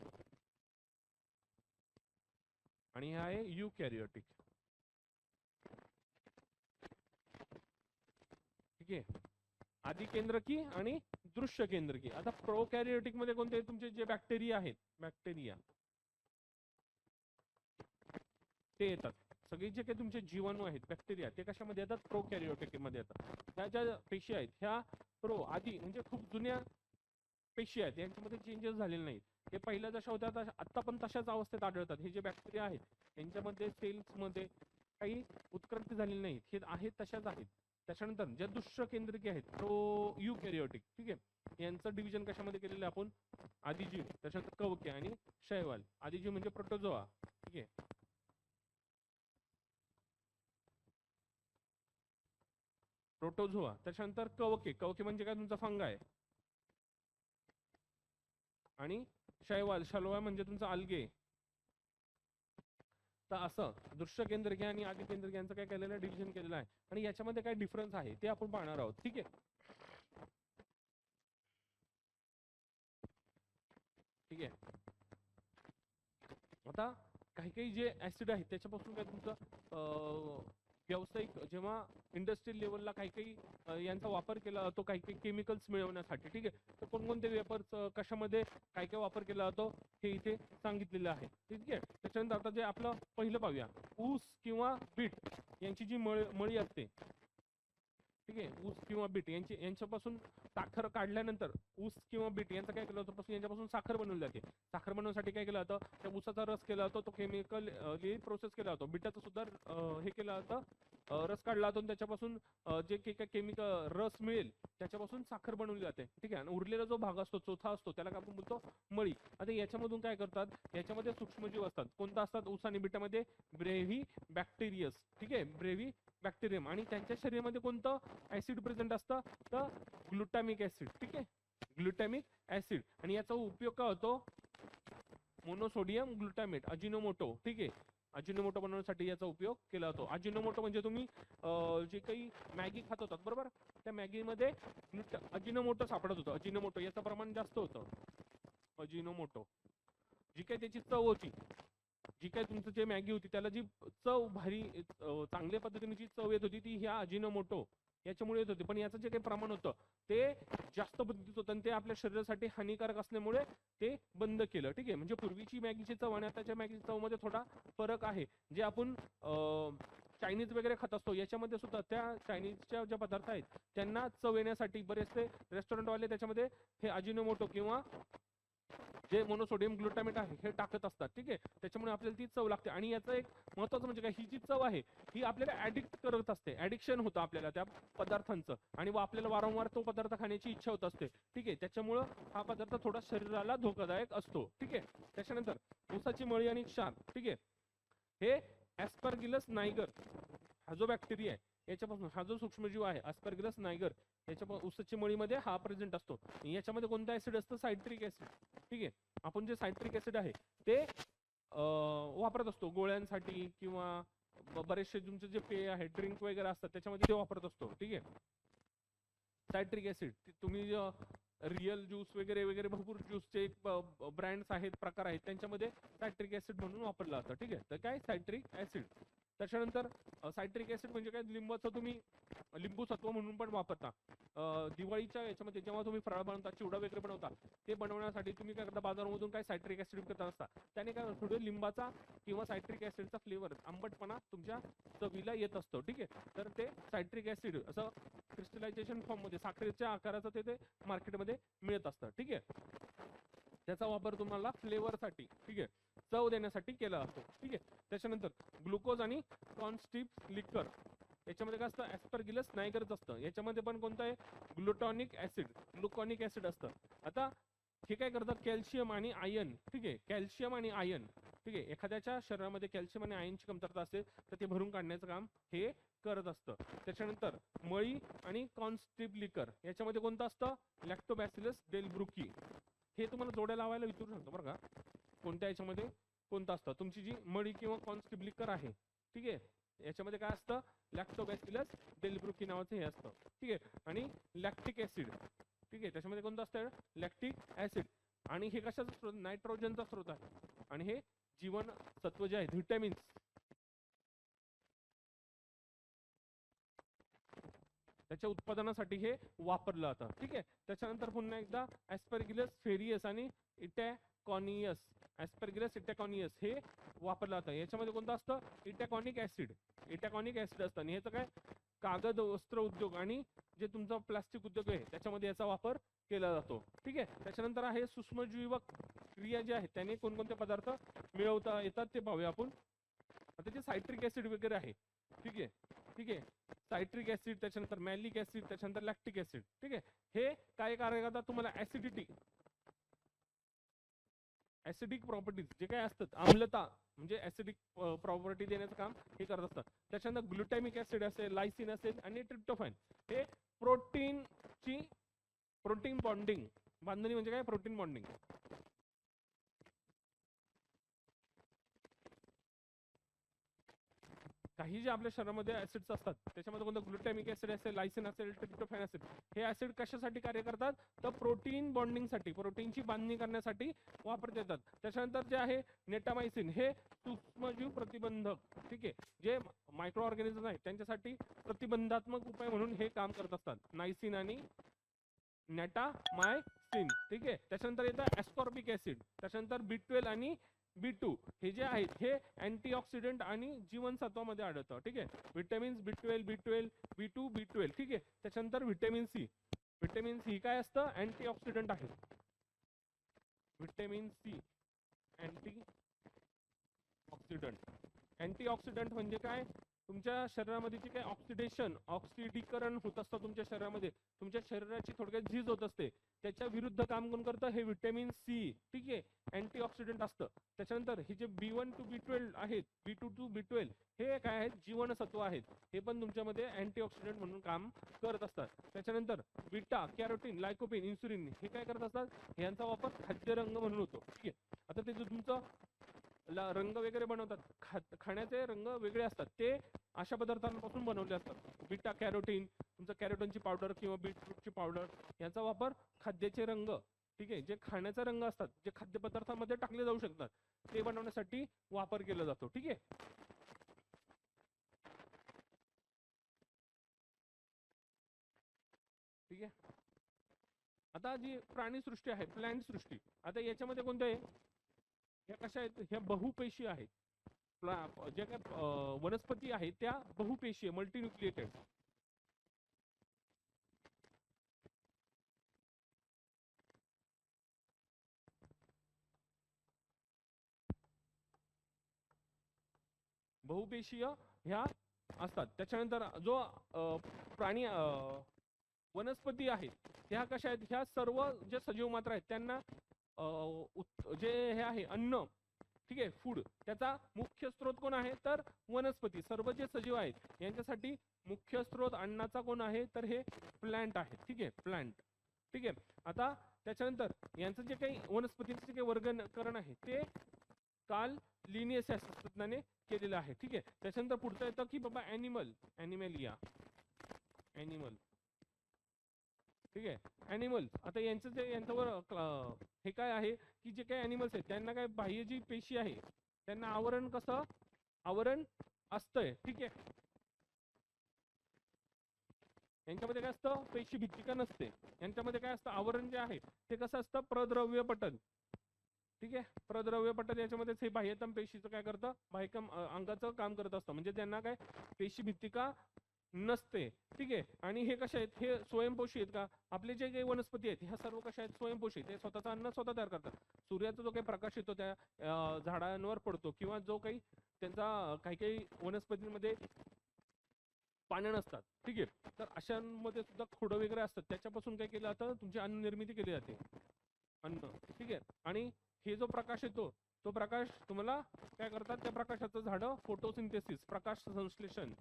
आणि हे आहे युकॅरियोटिक. ठीक आहे. आदिकेंद्रकीय आणि दृश्य केंद्रकीय. आता प्रोकॅरियोटिक मध्ये कोणते तुमचे जे बॅक्टेरिया आहेत, बॅक्टेरिया ते येतात. सगळे जे काही तुमचे जीवाणू आहेत, बॅक्टेरिया, ते कशामध्ये येतात? प्रोकॅरियोटिक मध्ये येतात. ह्या ज्या पेशी आहेत ह्या आधी म्हणजे खूप जुन्या पेशी आहेत, यांच्यामध्ये चेंजेस झालेले नाहीत. हे पहिल्या जशा होत्या आता पण तशाच अवस्थेत आढळतात. हे जे बॅक्टेरिया आहेत यांच्यामध्ये सेल्स मध्ये काही उत्क्रांती झालेली नाही, हे आहेत तशाच आहेत. त्याच्यानंतर ज्या दृश्य केंद्रकीय आहेत युकॅरियोटिक, ठीक आहे, यांचं डिव्हिजन कशामध्ये केलेलं आहे आपण? आदिजीव, त्याच्यानंतर कवके आणि शैवाल. आदिजीव म्हणजे प्रोटोझोआ. ठीक आहे. प्रोटोझोआ, त्याच्यानंतर कवके. कवके म्हणजे काय? तुमचा फंगाय. आणि शैवाल, शलवा म्हणजे तुमचा आल्गे. तर असं दृश्य केंद्रकीय आणि आदि केंद्रकीय यांचं काय केलेलं आहे? डिव्हिजन केलेलं आहे. आणि याच्यामध्ये काय डिफरन्स आहे ते आपण पाहणार आहोत. ठीक आहे. ठीक आहे. आता काही काही जे ऍसिड आहेत त्याच्यापासून काय तुमचं व्यावसायिक जेव्हा इंडस्ट्रियल लेवलला काही काही यांचा वापर केला जातो काही काही केमिकल्स मिळवण्यासाठी, ठीक आहे. तर कोणकोणते वेपर्स कशामध्ये काय काय वापर केला जातो हे इथे सांगितलेलं आहे, ठीक आहे. त्याच्यानंतर आता जे आपलं पहिलं पाहूया, ऊस किंवा बीट यांची जी मळी असते, ठीक आहे. ऊस किंवा बीट यांच्यापासून साखर काढल्यानंतर ऊस किंवा बीट यांचं काय केलं जातं, यांच्यापासून साखर बनवली जाते. साखर बनवण्यासाठी काय केलं जातं, त्या ऊसाचा रस केला जातो, तो केमिकल प्रोसेस केला जातो. बीटाचं सुद्धा हे केलं जातं, रस काढला जातो, त्याच्यापासून जे काही केमिकल रस मिळेल त्याच्यापासून साखर बनवली जाते, ठीक आहे. आणि उरलेला जो भाग असतो, चौथा असतो, त्याला आपण बोलतो मळी. आता याच्यामधून काय करतात, याच्यामध्ये सूक्ष्मजीव असतात. कोणता असतात, ऊस आणि बीटामध्ये ब्रेव्ही बॅक्टेरियस, ठीक आहे, ब्रेव्ही बॅक्टेरियम. आणि त्यांच्या शरीरामध्ये कोणतं ऍसिड प्रेझेंट असतं, तर ग्लुटामिक ऍसिड, ठीक आहे, ग्लुटामिक ऍसिड. आणि याचा उपयोग काय होतो, मोनोसोडियम ग्लुटामेट, अजिनोमोटो, ठीक आहे. अजिनोमोटो बनवण्यासाठी याचा उपयोग केला जातो. अजिनोमोटो म्हणजे तुम्ही जे काही मॅगी खात होतात बरोबर, त्या मॅगीमध्ये अजिनोमोटो सापडत होतं. अजिनोमोटो याचं प्रमाण जास्त होतं. अजिनोमोटो जी काही त्याची चव होती, जी काही तुमचं जे मॅगी होती त्याला जी चव भारी चांगल्या पद्धतीने जी चव येत होती ती ह्या अजिनोमोटो याच्यामुळे येत होती. पण याचं जे काही प्रमाण होतं ते जास्त पद्धतीत होतं आणि ते आपल्या शरीरासाठी हानिकारक असल्यामुळे ते बंद केलं, ठीक आहे. म्हणजे पूर्वीची मॅगीची चव आणि आताच्या मॅगीची चव मध्ये थोडा फरक आहे. जे आपण चायनीज वगैरे खात असतो याच्यामध्ये सुद्धा त्या चायनीजच्या ज्या पदार्थ आहेत त्यांना चव येण्यासाठी बरेचसे रेस्टॉरंटवाले त्याच्यामध्ये हे अजिनोमोटो किंवा जे मोनोसोडियम ग्लुटामेट आहे हे टाकत असतात, ठीक आहे. त्याच्यामुळे आपल्याला ती चव लागते. आणि याचं एक महत्त्वाचं म्हणजे काय, ही जी चव आहे ही आपल्याला ऍडिक्ट करत असते, ऍडिक्शन होतं आपल्याला त्या पदार्थांचं आणि आपल्याला वारंवार तो पदार्थ खाण्याची इच्छा होत असते, ठीक आहे. त्याच्यामुळं हा पदार्थ थोडा शरीराला धोकादायक असतो, ठीक आहे. त्याच्यानंतर ऊसाची मळी आणि क्षार, ठीक आहे, हे ऍस्परगिलस नायगर हा जो बॅक्टेरिया आहे याच्यापासून, हा जो सूक्ष्मजीव आहे ऍस्परगिलस नायगर, याच्या ऊसाची मळीमध्ये हा प्रेझेंट असतो. याच्यामध्ये कोणता ऍसिड असतं, सायट्रिक ऍसिड, ठीक आहे. आपण जे सायट्रिक ऍसिड आहे ते वापरत असतो गोळ्यांसाठी किंवा बरेचसे तुमचे जे पेय आहे ड्रिंक वगैरे असतात त्याच्यामध्ये ते वापरत असतो, ठीक आहे. सायट्रिक ऍसिड तुम्ही रिअल ज्यूस वगैरे वगैरे भरपूर ज्यूसचे ब्रँड्स आहेत, प्रकार आहेत, त्यांच्यामध्ये सायट्रिक ऍसिड म्हणून वापरला जातं, ठीक आहे. तर काय सायट्रिक ऍसिड. त्याच्यानंतर सायट्रिक ऍसिड म्हणजे काय, लिंबाचं तुम्ही लिंबू सत्व म्हणून पण वापरता. दिवाळीच्या याच्यामध्ये जेव्हा तुम्ही फराळ बनवता, चिवडा वगैरे बनवता, ते बनवण्यासाठी तुम्ही काय करता, बाजारामधून काय सायट्रिक ऍसिड विकत असता. त्याने काय थोडं लिंबाचा किंवा सायट्रिक ऍसिडचा फ्लेवर आंबटपणा तुमच्या चवीला येत असतो, ठीक आहे. तर ते सायट्रिक ऍसिड असं क्रिस्टलायझेशन फॉर्म मध्ये साखरेच्या आकाराचं ते मार्केटमध्ये मिळत असतं, ठीक आहे. त्याचा वापर तुम्हाला फ्लेवरसाठी, ठीक आहे, चव देण्यासाठी केला जातो, ठीक आहे. त्याच्यानंतर ग्लुकोज आणि कॉन्स्टिप लिकर याच्यामध्ये काय असतं, ऍस्परगिलस नायगरच असतं. याच्यामध्ये पण कोणतं आहे, ग्लुकॉनिक ऍसिड असतं. आता हे काय करतात, कॅल्शियम आणि आयर्न, ठीक आहे, कॅल्शियम आणि आयर्न, ठीक आहे. एखाद्याच्या शरीरामध्ये कॅल्शियम आणि आयर्नची कमतरता असेल तर ते भरून काढण्याचं काम हे करत असतं. त्याच्यानंतर मळी आणि कॉन्स्टिप लिकर याच्यामध्ये कोणतं असतं, लॅक्टोबॅसिलस डेल्ब्रुकी. हे तुम्हाला जोड्या लावायला विचारू शकतो बरं का, कोणत्या याच्यामध्ये कोणतं असतं. तुमची जी मळी किंवा कॉन्स्टिप लिकर आहे, ठीक आहे, याच्यामध्ये काय असतं, लॅक्टोबॅसिलस डेल्ब्रुकी नावाचं हे असतं, ठीक आहे. आणि लॅक्टिक ऍसिड, ठीक आहे, त्याच्यामध्ये कोणतं असतं, लॅक्टिक ऍसिड. आणि हे कशाचा स्रोत, नायट्रोजनचा स्रोत आहे. आणि हे जीवनसत्व जे आहेत, व्हिटॅमिन्स, त्याच्या उत्पादनासाठी हे वापरलं जातं, ठीक आहे. त्याच्यानंतर पुन्हा एकदा ऍस्परगिलस फेरियस आणि इटॅकॉनियस, ऍस्परगिलस इटॅकॉनियस हे वापरलं जातं. याच्यामध्ये कोणतं असतं, इटॅकॉनिक ऍसिड असतं. आणि ह्याचं काय, कागद वस्त्र उद्योग आणि जे तुमचा प्लास्टिक उद्योग आहे त्याच्यामध्ये याचा वापर केला जातो, ठीक आहे. त्याच्यानंतर आहे सूक्ष्मजीवक क्रिया जे आहे त्याने कोणकोणते पदार्थ मिळवता येतात ते पाहूया आपण. आता जे सायट्रिक ऍसिड वगैरे आहे, ठीक आहे, ठीक आहे, सायट्रिक ऍसिड, त्याच्यानंतर मॅलिक ऍसिड, त्याच्यानंतर लॅक्टिक ऍसिड, ठीक आहे. हे काय कार्य करतात, तुम्हाला ऍसिडिक प्रॉपर्टीज जे काय असतात, आम्लता म्हणजे ऍसिडिक प्रॉपर्टी देण्याचं काम हे करत असतात. त्याच्यानंतर ग्लुटॅमिक ऍसिड असेल, लायसिन असेल आणि ट्रिप्टोफॅन हे प्रोटीन बॉन्डिंग, बांधणी म्हणजे काय, प्रोटीन बॉन्डिंग. काही जे आपल्या शरीरामध्ये ऍसिड्स असतात त्याच्यामध्ये कोणतं ग्लुटॅमिक ऍसिड असेल, लायसिन असेल, ट्रिप्टोफॅन असेल, हे ऍसिड कशासाठी कार्य करतात तर प्रोटीन बॉन्डिंगसाठी, प्रोटीनची बांधणी करण्यासाठी वापरता येतात. त्याच्यानंतर जे आहे नेटामायसिन, हे सूक्ष्मजीव प्रतिबंधक, ठीक आहे, जे मायक्रो ऑर्गॅनिझम आहेत त्यांच्यासाठी प्रतिबंधात्मक उपाय म्हणून हे काम करत असतात, नायसिन आणि नेटामायसिन, ठीक आहे. त्याच्यानंतर येतं ॲस्कॉर्बिक ऍसिड, त्याच्यानंतर B12 आणि B2 हे जे आहेत हे अँटीऑक्सिडंट आणि जीवनसत्वामध्ये आढळतं, ठीक आहे. विटॅमिन्स B12, B2, B12, ठीक आहे. त्याच्यानंतर व्हिटॅमिन सी, व्हिटॅमिन सी काय असतं अँटीऑक्सिडंट आहे. व्हिटॅमिन सी अँटीऑक्सिडंट, अँटीऑक्सिडंट म्हणजे काय, तुमच्या शरीरामध्ये जे काही ऑक्सिडीकरण होत असतं तुमच्या शरीरामध्ये, तुमच्या शरीराची थोडक्यात झीज होत असते, त्याच्या विरुद्ध काम कोण करतं हे व्हिटॅमिन सी, ठीक आहे, अँटीऑक्सिडंट असतं. त्याच्यानंतर हे जे B1 to B12 आहेत, B2 to B12 हे काय आहेत जीवनसत्व आहेत, हे पण तुमच्यामध्ये अँटीऑक्सिडंट म्हणून काम करत असतात. त्याच्यानंतर बीटा कॅरोटीन, लायकोपिन, इन्सुलिन हे काय करत असतात, यांचा वापर खाद्यरंग म्हणून होतो, ठीक आहे. आता ते जो तुमचं रंग वगैरे बनवतात, खाण्याचे रंग वेगळे असतात, ते अशा पदार्थांपासून बनवले असतात. बीटा कॅरोटीन, तुमचं कॅरोटीनची पावडर किंवा बीटरूटची पावडर याचा वापर खाद्याचे रंग, ठीक आहे, जे खाण्याचे रंग असतात जे खाद्यपदार्थांमध्ये टाकले जाऊ शकतात ते बनवण्यासाठी वापर केला जातो, ठीक आहे. ठीक आहे. आता जी प्राणीसृष्टी आहे, प्लॅन्ट सृष्टी, आता याच्यामध्ये कोणत्या आहे, ह्या कशा आहेत, ह्या बहुपेशी आहेत. ज्या काय वनस्पती आहेत त्या बहुपेशी आहे, मल्टीन्यूक्लिएटेड. बहुपेशीय ह्या असतात. त्याच्यानंतर जो प्राणी वनस्पती आहेत ह्या कशा आहेत, ह्या सर्व जे सजीव मात्र आहेत त्यांना जे हे आहे अन्न, ठीक आहे, फूड, त्याचा मुख्य स्रोत कोण आहे तर वनस्पती. सर्व जे सजीव आहेत यांच्यासाठी मुख्य स्रोत अन्नाचा कोण आहे तर हे प्लांट आहे, ठीक आहे, प्लांट, ठीक आहे. आता त्याच्यानंतर यांचं जे काही वनस्पतींचे जे काही वर्गीकरण आहे ते काल लिनियस शास्त्रज्ञाने केलेलं आहे, ठीक आहे. त्याच्यानंतर पुढचं येतं की बाबा ॲनिमल, ठीक आहे, ॲनिमल. आता यांचं जे यांच्यावर हे काय आहे की जे काही ॲनिमल्स आहेत त्यांना काय बाह्य जी पेशी आहे त्यांना आवरण कसं आवरण असतंय, ठीक आहे. यांच्यामध्ये काय असतं पेशी भित्तिका नसते, यांच्यामध्ये काय असतं आवरण जे आहे ते कसं असतं प्रद्रव्य पटल, ठीक आहे. प्रद्रव्य पटल याच्यामध्येच हे बाह्यतम पेशीचं काय करतं बाह्यतम अंगाचं काम करत असतं, म्हणजे त्यांना काय पेशी भित्तिका नसते, ठीक आहे. आणि हे कसे आहेत हे स्वयंपोषी आहेत का, आपले जे काही वनस्पती आहेत ह्या सर्व कशा आहेत स्वयंपोषी, ते स्वतःचं अन्न स्वतः तयार करतात. सूर्याचा जो काही प्रकाश येतो त्या झाडांवर पडतो किंवा जो काही त्यांचा काही काही वनस्पतींमध्ये पानं नसतात, ठीक आहे, तर अशांमध्ये सुद्धा खोडं वगैरे असतात, त्याच्यापासून काय केलं जातं तुमची अन्न निर्मिती केली जाते, अन्न, ठीक आहे. आणि हे जो प्रकाश येतो तो प्रकाश तुम्हाला काय करतात त्या प्रकाशाचं झाडं फोटोसिंथेसिस, प्रकाश संश्लेषण,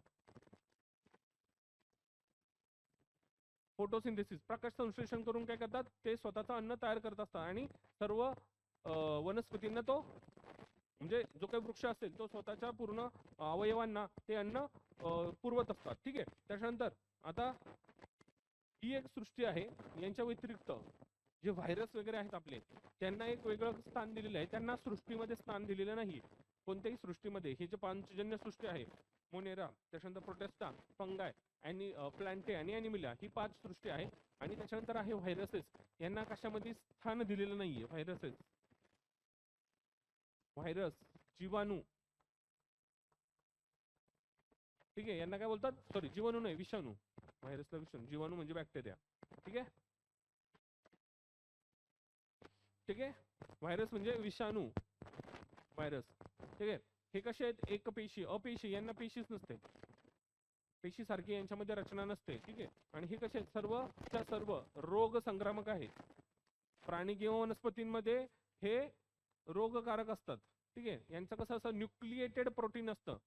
फोटोसिंथेसिस प्रकाश संश्लेषण करून काय करतात ते स्वतःचं अन्न तयार करत असतात आणि सर्व वनस्पतींना तो म्हणजे जो काही वृक्ष असेल तो स्वतःच्या पूर्ण अवयवांना ते अन्न पुरवत असतात, ठीक आहे. त्याच्यानंतर आता ही एक सृष्टी आहे, यांच्या व्यतिरिक्त जे व्हायरस वगैरे आहेत आपले त्यांना एक वेगळं स्थान दिलेलं आहे, त्यांना सृष्टीमध्ये स्थान दिलेलं नाही कोणत्याही सृष्टीमध्ये. हे जे पांचजन्य सृष्टी आहे मोनेरा, त्याच्यानंतर प्रोटेस्टा, फंगाय आणि प्लांटे आणि ॲनिमिला, ही 5 सृष्टी आहे. आणि त्याच्यानंतर आहे व्हायरसेस, यांना कशामध्ये स्थान दिलेलं नाहीये. व्हायरस जीवाणू, ठीक आहे, यांना काय बोलतात सॉरी जीवाणू नाही विषाणू, व्हायरसला विषाणू, जीवाणू म्हणजे बॅक्टेरिया, ठीक आहे, ठीक आहे. व्हायरस म्हणजे विषाणू, व्हायरस, ठीक आहे. हे कसे आहेत एकपेशी, अपेशी, यांना पेशीच नसते, पेशी सारखी यांच्यामध्ये रचना नसते, ठीक आहे. आणि हे कसे सर्व सर्व रोग संक्रामक आहेत. प्राणी किंवा वनस्पतींमध्ये हे रोगकारक असतात, ठीक आहे. यांचं कसं असं न्यूक्लिएटेड प्रोटीन असतं,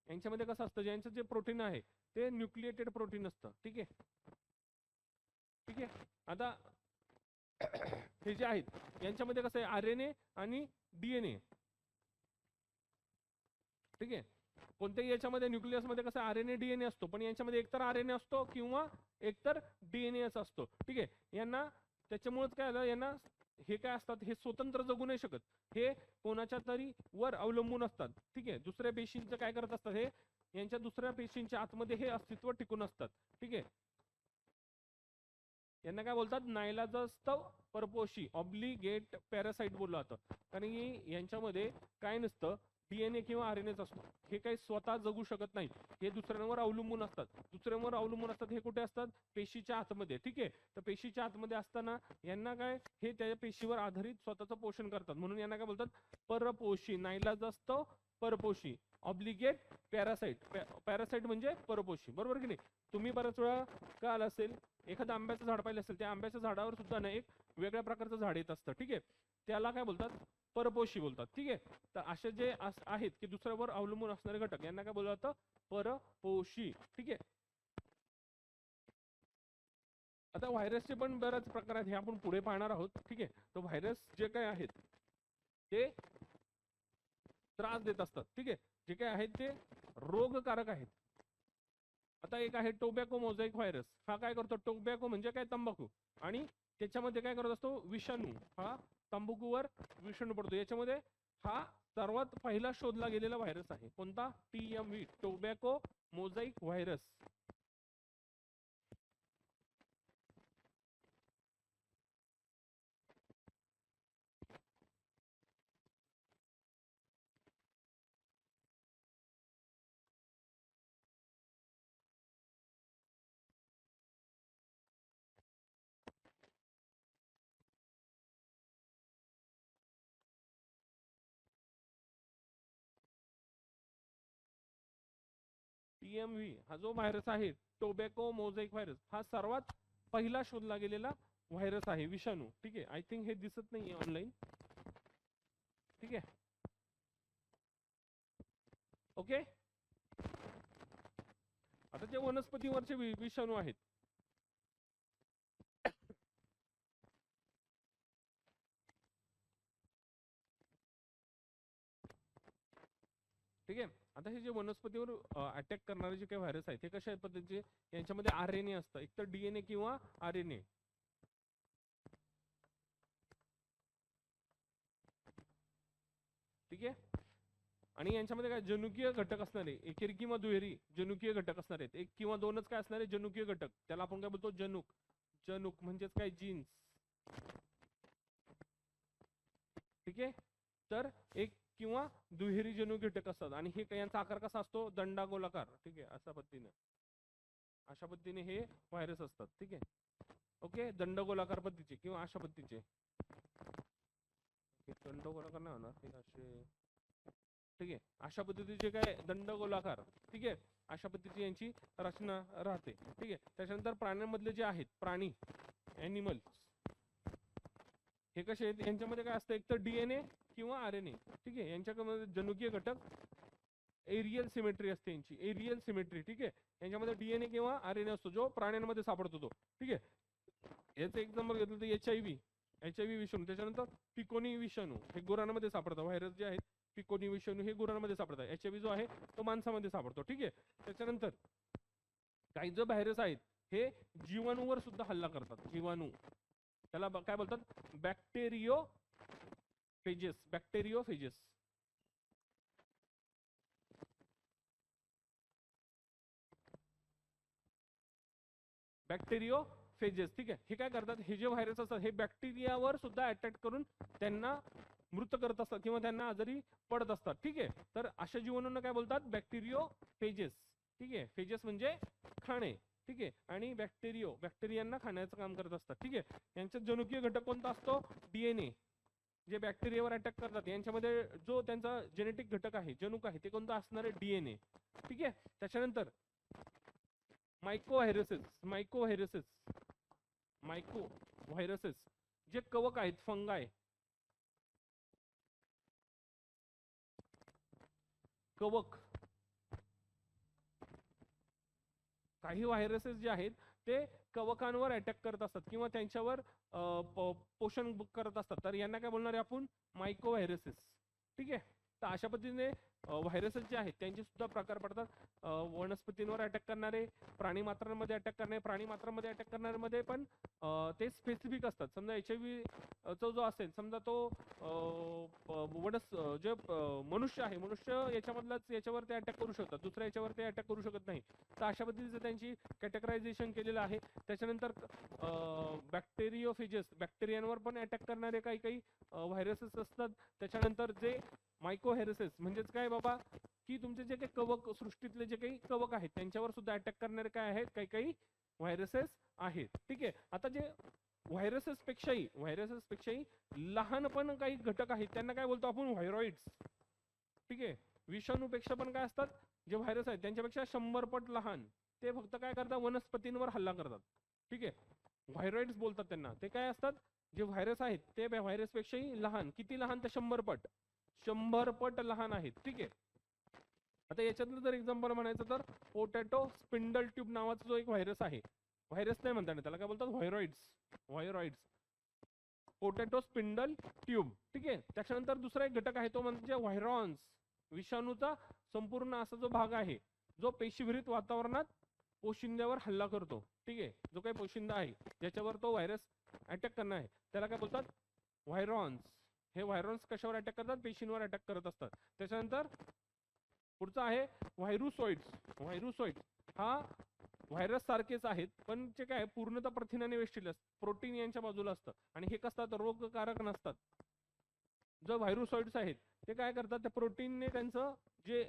यांच्यामध्ये कसं असतं यांचं जे प्रोटीन आहे ते न्यूक्लिएटेड प्रोटीन असतं, ठीक आहे, ठीक आहे. आता हे जे आहेत यांच्यामध्ये कसं आहे RNA आणि DNA, ठीक आहे. कोणत्याही याच्यामध्ये न्यूक्लियसमध्ये कसं आरएनए डीएनए असतो, पण यांच्यामध्ये एकतर आरएनए असतो किंवा एकतर डीएनएच असतो. ठीक आहे, यांना त्याच्यामुळेच काय झालं, यांना हे काय असतात, हे स्वतंत्र जगू नाही शकत, हे कोणाच्या तरी वर अवलंबून असतात. ठीक आहे, दुसऱ्या पेशींचं काय करत असतात, हे यांच्या दुसऱ्या पेशींच्या आतमध्ये हे अस्तित्व टिकून असतात. ठीक आहे, यांना काय बोलतात, नाईलाजास्तव परपोशी ऑब्लिगेट पॅरासाइट बोललं जातं. कारण की यांच्यामध्ये काय नसतं, डीएनए किंवा आरएनएच असतो. हे काही स्वतः जगू शकत नाही, हे दुसऱ्यांवर अवलंबून असतात. दुसऱ्यांवर अवलंबून असतात हे कुठे असतात, पेशीच्या आतमध्ये. ठीक आहे, तर पेशीच्या आतमध्ये असताना यांना काय, हे त्या पेशीवर आधारित स्वतःचं पोषण करतात, म्हणून यांना काय बोलतात, परपोशी. नाईलाजास्तव परपोशी ऑब्लिगेट पॅरासाइट. पॅरासाइट म्हणजे परपोशी, बरोबर की नाही. तुम्ही बऱ्याच वेळा काय आलं असेल, एखादं आंब्याचं झाड पाहिलं असेल, त्या आंब्याच्या झाडावर सुद्धा ना एक वेगळ्या प्रकारचं झाड येत असतं. ठीक आहे, त्याला काय बोलतात, परपोशी बोलतात. ठीक आहे, तर असे जे आहेत की दुसऱ्यावर अवलंबून असणारे घटक, यांना काय बोललं जातं, परपोशी. ठीक आहे, आता व्हायरसचे पण बरेच प्रकार आहेत, हे आपण पुढे पाहणार आहोत. ठीक आहे, तर व्हायरस जे काय आहेत ते त्रास देत असतात. ठीक आहे, जे काय आहेत ते रोगकारक आहेत. आता एक आहे टोबॅको मोझाईक व्हायरस. हा काय करतो, टोबॅको म्हणजे काय, तंबाखू, आणि त्याच्यामध्ये काय करत असतो, विषाणू. हा तंबाखूवर विषाणू पडतो. याच्यामध्ये हा सर्वात पहिला शोधला गेलेला व्हायरस आहे. कोणता, TMV, tobacco mosaic virus. TMV हा जो व्हायरस आहे, टोबॅको मोझाईक व्हायरस, हा सर्वात पहिला शोधला गेलेला व्हायरस आहे, विषाणू. ठीक आहे, आय थिंक हे दिसत नाहीये ऑनलाईन. ठीक आहे, ओके. आता जे वनस्पतीवरचे विषाणू आहेत, ठीक आहे, आता हे जे वनस्पतीवर अटॅक करणारे जे काही व्हायरस आहेत, ते कशा पद्धतीचे, यांच्यामध्ये आरएनए असतं, एक तर डीएनए किंवा आरएनए. ठीक आहे, आणि यांच्यामध्ये काय जनुकीय घटक असणारे, एकेरी किंवा दुहेरी जनुकीय घटक असणार आहेत. एक किंवा दोनच काय असणारे जनुकीय घटक, त्याला आपण काय बोलतो, जनुक. जनुक म्हणजेच काय, जीन्स. ठीक आहे, तर एक किंवा दुहेरी जनुकीय घटक असतात, आणि हे यांचा आकार कसा असतो, दंडागोलाकार. ठीक आहे, अशा पद्धतीने हे व्हायरस असतात. ठीक आहे, ओके, दंडगोलाकार पद्धतीचे किंवा अशा पद्धतीचे. दंडगोलाकार नाही होणार, ठीक असे. ठीक आहे, अशा पद्धतीचे काय, दंडगोलाकार. ठीक आहे, अशा पद्धतीची यांची रचना राहते. ठीक आहे, त्याच्यानंतर प्राण्यांमधले जे आहेत, प्राणी, ॲनिमल, हे कसे आहेत, यांच्यामध्ये काय असतं, एक तर डीएनए किंवा आरएनए. ठीक आहे, यांच्यामध्ये जनुकीय घटक, एरियल सिमेट्री असते यांची, एरियल सिमेट्री. ठीक आहे, यांच्यामध्ये डीएनए किंवा आरएनए असतो, जो प्राण्यांमध्ये सापडतो तो. ठीक आहे, याचं एक नंबर घेतलं तर एचआयव्ही विषाणू. त्याच्यानंतर पिकोनी विषाणू, हे गुरांमध्ये सापडतात. व्हायरस जे आहेत पिकोनी विषाणू हे गुरांमध्ये सापडतात. एचआयव्ही जो आहे तो माणसामध्ये सापडतो. ठीक आहे, त्याच्यानंतर काही जो व्हायरस आहेत हे जीवाणूवर सुद्धा हल्ला करतात. जीवाणू, त्याला काय बोलतात, बॅक्टेरियोफेजेस. बॅक्टेरियोफेजेस, बॅक्टेरियोफेजेस. ठीक आहे, हे काय करतात, हे जे व्हायरस असतात हे बॅक्टेरियावर सुद्धा अटॅक करून त्यांना मृत करत असतात किंवा त्यांना आजारी पडत असतात. ठीक आहे, तर अशा जीवाणूंना काय बोलतात, बॅक्टेरियोफेजेस. ठीक आहे, फेजेस म्हणजे खाणे. ठीक आहे, आणि बॅक्टेरियांना खाण्याचं काम करत असतात. ठीक आहे, यांच्यात जनुकीय घटक कोणता असतो, डीएनए. जे बॅक्टेरियावर अटॅक करतात यांच्यामध्ये जो त्यांचा जेनेटिक घटक आहे, जनुक आहे, ते कोणता असणार आहे, डीएनए. ठीक आहे, त्याच्यानंतर मायको व्हायरसेस जे कवक आहेत, फंगाय, कवक. काही व्हायरसेस जे आहेत ते कवकांवर अटॅक करत असतात किंवा त्यांच्यावर पोषण करत असतात, तर यांना काय बोलणार आहे आपण, मायको व्हायरसेस. ठीक आहे, तर अशा पद्धतीने व्हायरसेस जे आहेत त्यांचे सुद्धा प्रकार पडतात. वनस्पतींवर अटॅक करणारे, प्राणी मात्रांमध्ये अटॅक करणारे, प्राणी मात्रांमध्ये अटॅक करणाऱ्यामध्ये पण ते स्पेसिफिक असतात. समजा HIV चा जो असेल, समजा तो जे मनुष्य आहे, मनुष्य याच्यामधलाच याच्यावर ते अटॅक करू शकतात, दुसऱ्या याच्यावर ते अटॅक करू शकत नाही. तर अशा पद्धतीचं त्यांची कॅटेगरायझेशन केलेलं आहे. त्याच्यानंतर बॅक्टेरियोफेजेस, बॅक्टेरियांवर पण अटॅक करणारे काही काही व्हायरसेस असतात. त्याच्यानंतर जे मायक्रोव्हायरसेस म्हणजेच काय बाबा, की तुमचे जे काही कवक, सृष्टीतले जे काही कवक आहेत त्यांच्यावर सुद्धा अटॅक करणारे काय आहेत, काही काही व्हायरसेस आहेत. ठीक आहे. आता जे व्हायरसेस पेक्षाही लहान पण काही घटक आहेत त्यांना काय बोलतो आपण, व्हायरॉइड्स. ठीक आहे. विषाणूपेक्षा पण काय असतात, जे व्हायरस आहेत त्यांच्यापेक्षा 100 पट लहान, ते फक्त काय करतात, वनस्पतींवर हल्ला करतात. ठीक आहे. व्हायरॉइड्स बोलतात त्यांना. ते काय असतात, जे व्हायरस आहेत ते व्हायरस पेक्षाही लहान. किती लहान, तर 100 पट, 100 पट लहान आहेत. ठीक आहे. आता याच्यातलं जर एक्झाम्पल म्हणायचं तर पोटॅटो स्पिंडल ट्यूब नावाचा जो एक व्हायरस आहे, व्हायरस नाही म्हणतात त्याला, काय बोलतात, व्हायरॉइड्स, पोटॅटो स्पिंडल ट्यूब. ठीक आहे. त्याच्यानंतर दुसरा एक घटक आहे तो म्हणजे व्हायरॉन्स. विषाणूचा संपूर्ण असा जो भाग आहे जो पेशीविरहित वातावरणात पोशिंद्यावर हल्ला करतो. ठीक आहे. जो काही पोशिंदा आहे ज्याच्यावर तो व्हायरस अटॅक करणार आहे त्याला काय बोलतात, व्हायरॉन्स. हे व्हायरॉन्स कशावर अटॅक करतात, पेशींवर अटॅक करत असतात. त्याच्यानंतर पुढचा आहे व्हायरुसॉइड्स. हा व्हायरस सारखेच आहेत पण ते काय पूर्णतः प्रथिनाने वेष्टील असतात, प्रोटीन यांच्या बाजूला असतं आणि हे कसतात, रोगकारक नसतात. जो व्हायरुसॉइड्स आहेत ते काय करतात, त्या प्रोटीनने त्यांचं जे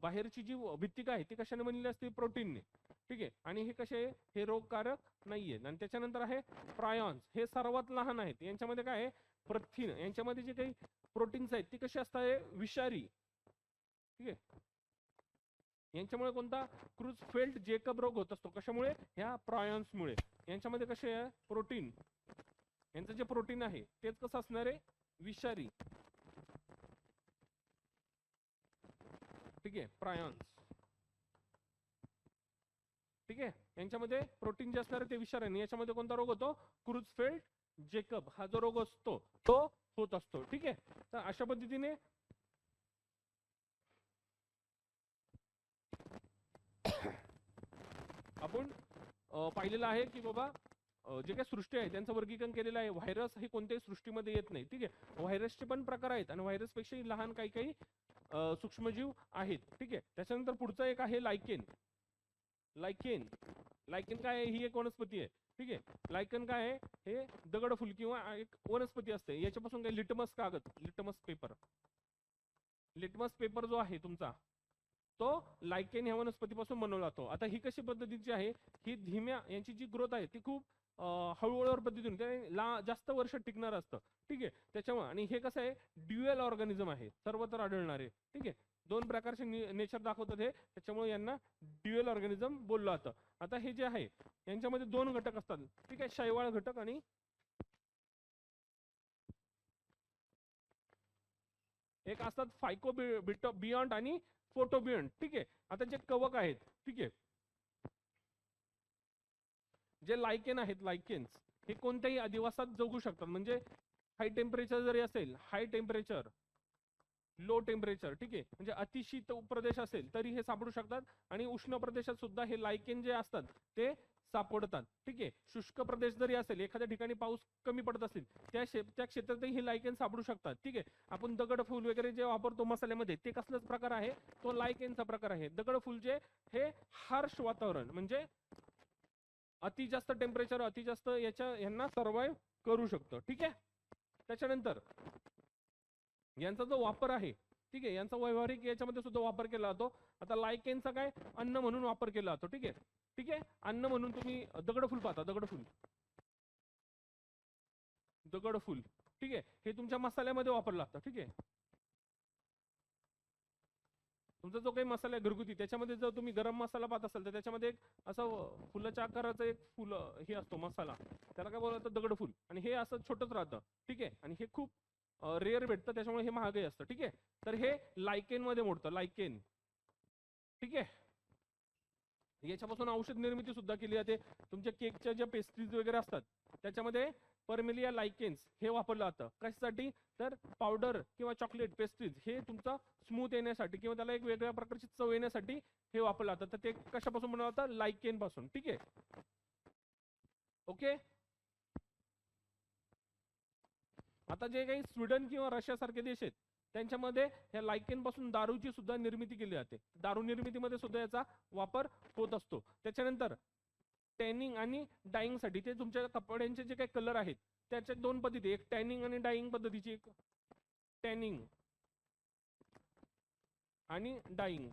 बाहेरची जी भित्तिका आहे ती कशाने बनलेली असते, प्रोटीनने. ठीक आहे. आणि हे कसे, हे रोगकारक नाहीये. आणि त्याच्यानंतर आहे प्रायॉन्स. हे सर्वात लहान आहेत. यांच्यामध्ये काय आहे, प्रथिन, यांच्यामध्ये जे काही प्रोटीन्स आहेत ती कशी असतात, विषारी. ठीक आहे. यांच्यामुळे कोणता, क्रुझफेल्ड जेकब रोग होत असतो. कशामुळे, ह्या प्रायॉन्समुळे. यांच्यामध्ये कसे आहे, प्रोटीन, यांचं जे प्रोटीन आहे तेच कसं असणार आहे, विषारी. ठीक आहे. प्रायॉन्स. ठीक आहे. यांच्यामध्ये प्रोटीन जे असणार आहे ते विषारी आहे. याच्यामध्ये कोणता रोग होतो, क्रुझफेल्ड जेकब हा जो रोग असतो तो होत असतो. ठीक आहे. तर अशा पद्धतीने आपण पाहिलेलं आहे की बाबा जे काही सृष्टी आहे त्यांचं वर्गीकरण केलेलं आहे. व्हायरस हे कोणत्याही सृष्टीमध्ये येत नाही. ठीक आहे. व्हायरसचे पण प्रकार आहेत आणि व्हायरस पेक्षाही लहान काही काही सूक्ष्मजीव आहेत. ठीक आहे. त्याच्यानंतर पुढचा एक आहे लायकेन. लायकेन काय आहे, ही एक वनस्पती आहे. ठीक आहे. लायकेन काय आहे, हे दगडफूल किंवा एक वनस्पती असते. याच्यापासून काही लिटमस कागद, लिटमस पेपर जो आहे तुमचा, तो लायकेन ह्या वनस्पतीपासून बनवला जातो. आता ही कशी पद्धतीची आहे, ही धीम्या, यांची जी ग्रोथ आहे ती खूप हळूहळू पद्धतीने जास्त वर्ष टिकणार असतं. ठीक आहे. त्याच्यामुळे, आणि हे कसं आहे, ड्युअल ऑर्गॅनिझम आहे, सर्वत्र आढळणारे. ठीक आहे. दोन प्रकारचे नेचर दाखवतात हे, त्याच्यामुळे यांना ड्युअल ऑर्गॅनिझम बोललं जातं. आता हे जे आहे यांच्यामध्ये दोन घटक असतात. ठीक आहे. शैवाल घटक आणि एक असतात फायको बियॉन्ड आणि फोटोबियॉन्ड. ठीक आहे. आता जे कवक आहेत, ठीक आहे, जे लायकेन आहेत, लायकेन्स हे कोणत्याही अधिवासात जगू शकतात. म्हणजे हाय टेम्परेचर जरी असेल, हाय टेम्परेचर, लो टेम्परेचर, ठीक आहे, म्हणजे अतिशीत प्रदेश असेल तरी हे सापडू शकतात. आणि उष्ण प्रदेशात सुद्धा हे लायकेन जे असतात ते सापडतात. ठीक आहे. शुष्क प्रदेश जरी असेल, एखाद्या ठिकाणी पाऊस कमी पडत असेल, त्या क्षेत्रातही हे लायकेन सापडू शकतात. ठीक आहे. आपण दगडफूल वगैरे जे वापरतो मसाल्यामध्ये ते कसलाच प्रकार आहे, तो लायकेनचा प्रकार आहे. दगडफूल जे हे हार्श वातावरण म्हणजे अति जास्त टेम्परेचर, अति जास्त यांना सर्वाइव्ह करू शकतो. ठीक आहे. त्याच्यानंतर यांचा जो वापर आहे, ठीक आहे, यांचा व्यावहारिक याच्यामध्ये सुद्धा वापर केला जातो. आता लायकेनचा काय, अन्न म्हणून वापर केला जातो. ठीक आहे. ठीक आहे. अन्न म्हणून तुम्ही दगडफूल पाहता, दगडफूल. ठीक आहे. हे तुमच्या मसाल्यामध्ये वापरलं जातं. ठीक आहे. तुमचा जो काही मसाला आहे घरगुती, त्याच्यामध्ये जर तुम्ही गरम मसाला पाहत असाल तर त्याच्यामध्ये एक असं फुलाच्या आकाराचं एक फुल हे असतो मसाला, त्याला काय बोलतात, दगडफूल. आणि हे असं छोटंच राहतं. ठीक आहे. आणि हे खूप रेअर भेटतं, त्याच्यामुळे हे महागही असतं. ठीक आहे. तर हे लायकेन मध्ये मोडतं, लायकेन. ठीक आहे. याच्यापासून औषध निर्मिती सुद्धा केली जाते. तुमच्या केकच्या ज्या पेस्ट्रीज वगैरे असतात त्याच्यामध्ये परमेलिया लायकेन्स हे वापरलं जातं. कशासाठी? तर पावडर किंवा चॉकलेट पेस्ट्रीज हे तुमचं स्मूथ येण्यासाठी किंवा त्याला एक वेगळ्या प्रकारची चव येण्यासाठी हे वापरलं जातं. तर ते कशापासून बनवलं जातं? लायकेन पासून. ठीक आहे, ओके. आता जे काही स्वीडन किंवा रशिया सारखे देश आहेत त्यांच्यामध्ये ह्या लायकेन पासून दारूची सुद्धा निर्मिती केली जाते. दारू निर्मितीमध्ये सुद्धा याचा वापर होत असतो. त्याच्यानंतर टॅनिंग आणि डाईंग साठी ते तुमच्या कपड्यांचे जे काही कलर आहेत त्याच्या दोन पद्धती, एक टॅनिंग आणि डाईंग पद्धतीची, एक टॅनिंग आणि डाईंग.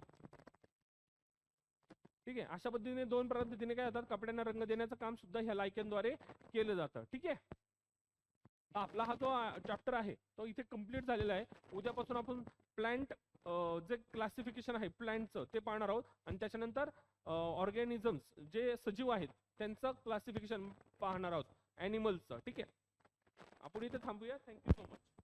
ठीक आहे, अशा पद्धतीने दोन पद्धतीने काय होतात कपड्यांना रंग देण्याचं काम सुद्धा ह्या लायकेनद्वारे केलं जातं. ठीक आहे, आपला हा जो चॅप्टर आहे तो इथे कंप्लीट झालेला आहे. उद्यापासून आपण प्लांट जे क्लासिफिकेशन आहे प्लांटचं ते पाहणार आहोत आणि त्याच्यानंतर ऑर्गॅनिझम्स जे सजीव आहेत त्यांचं क्लासिफिकेशन पाहणार आहोत ॲनिमल्सचं. ठीक आहे, आपण इथे थांबूया. Thank you so much.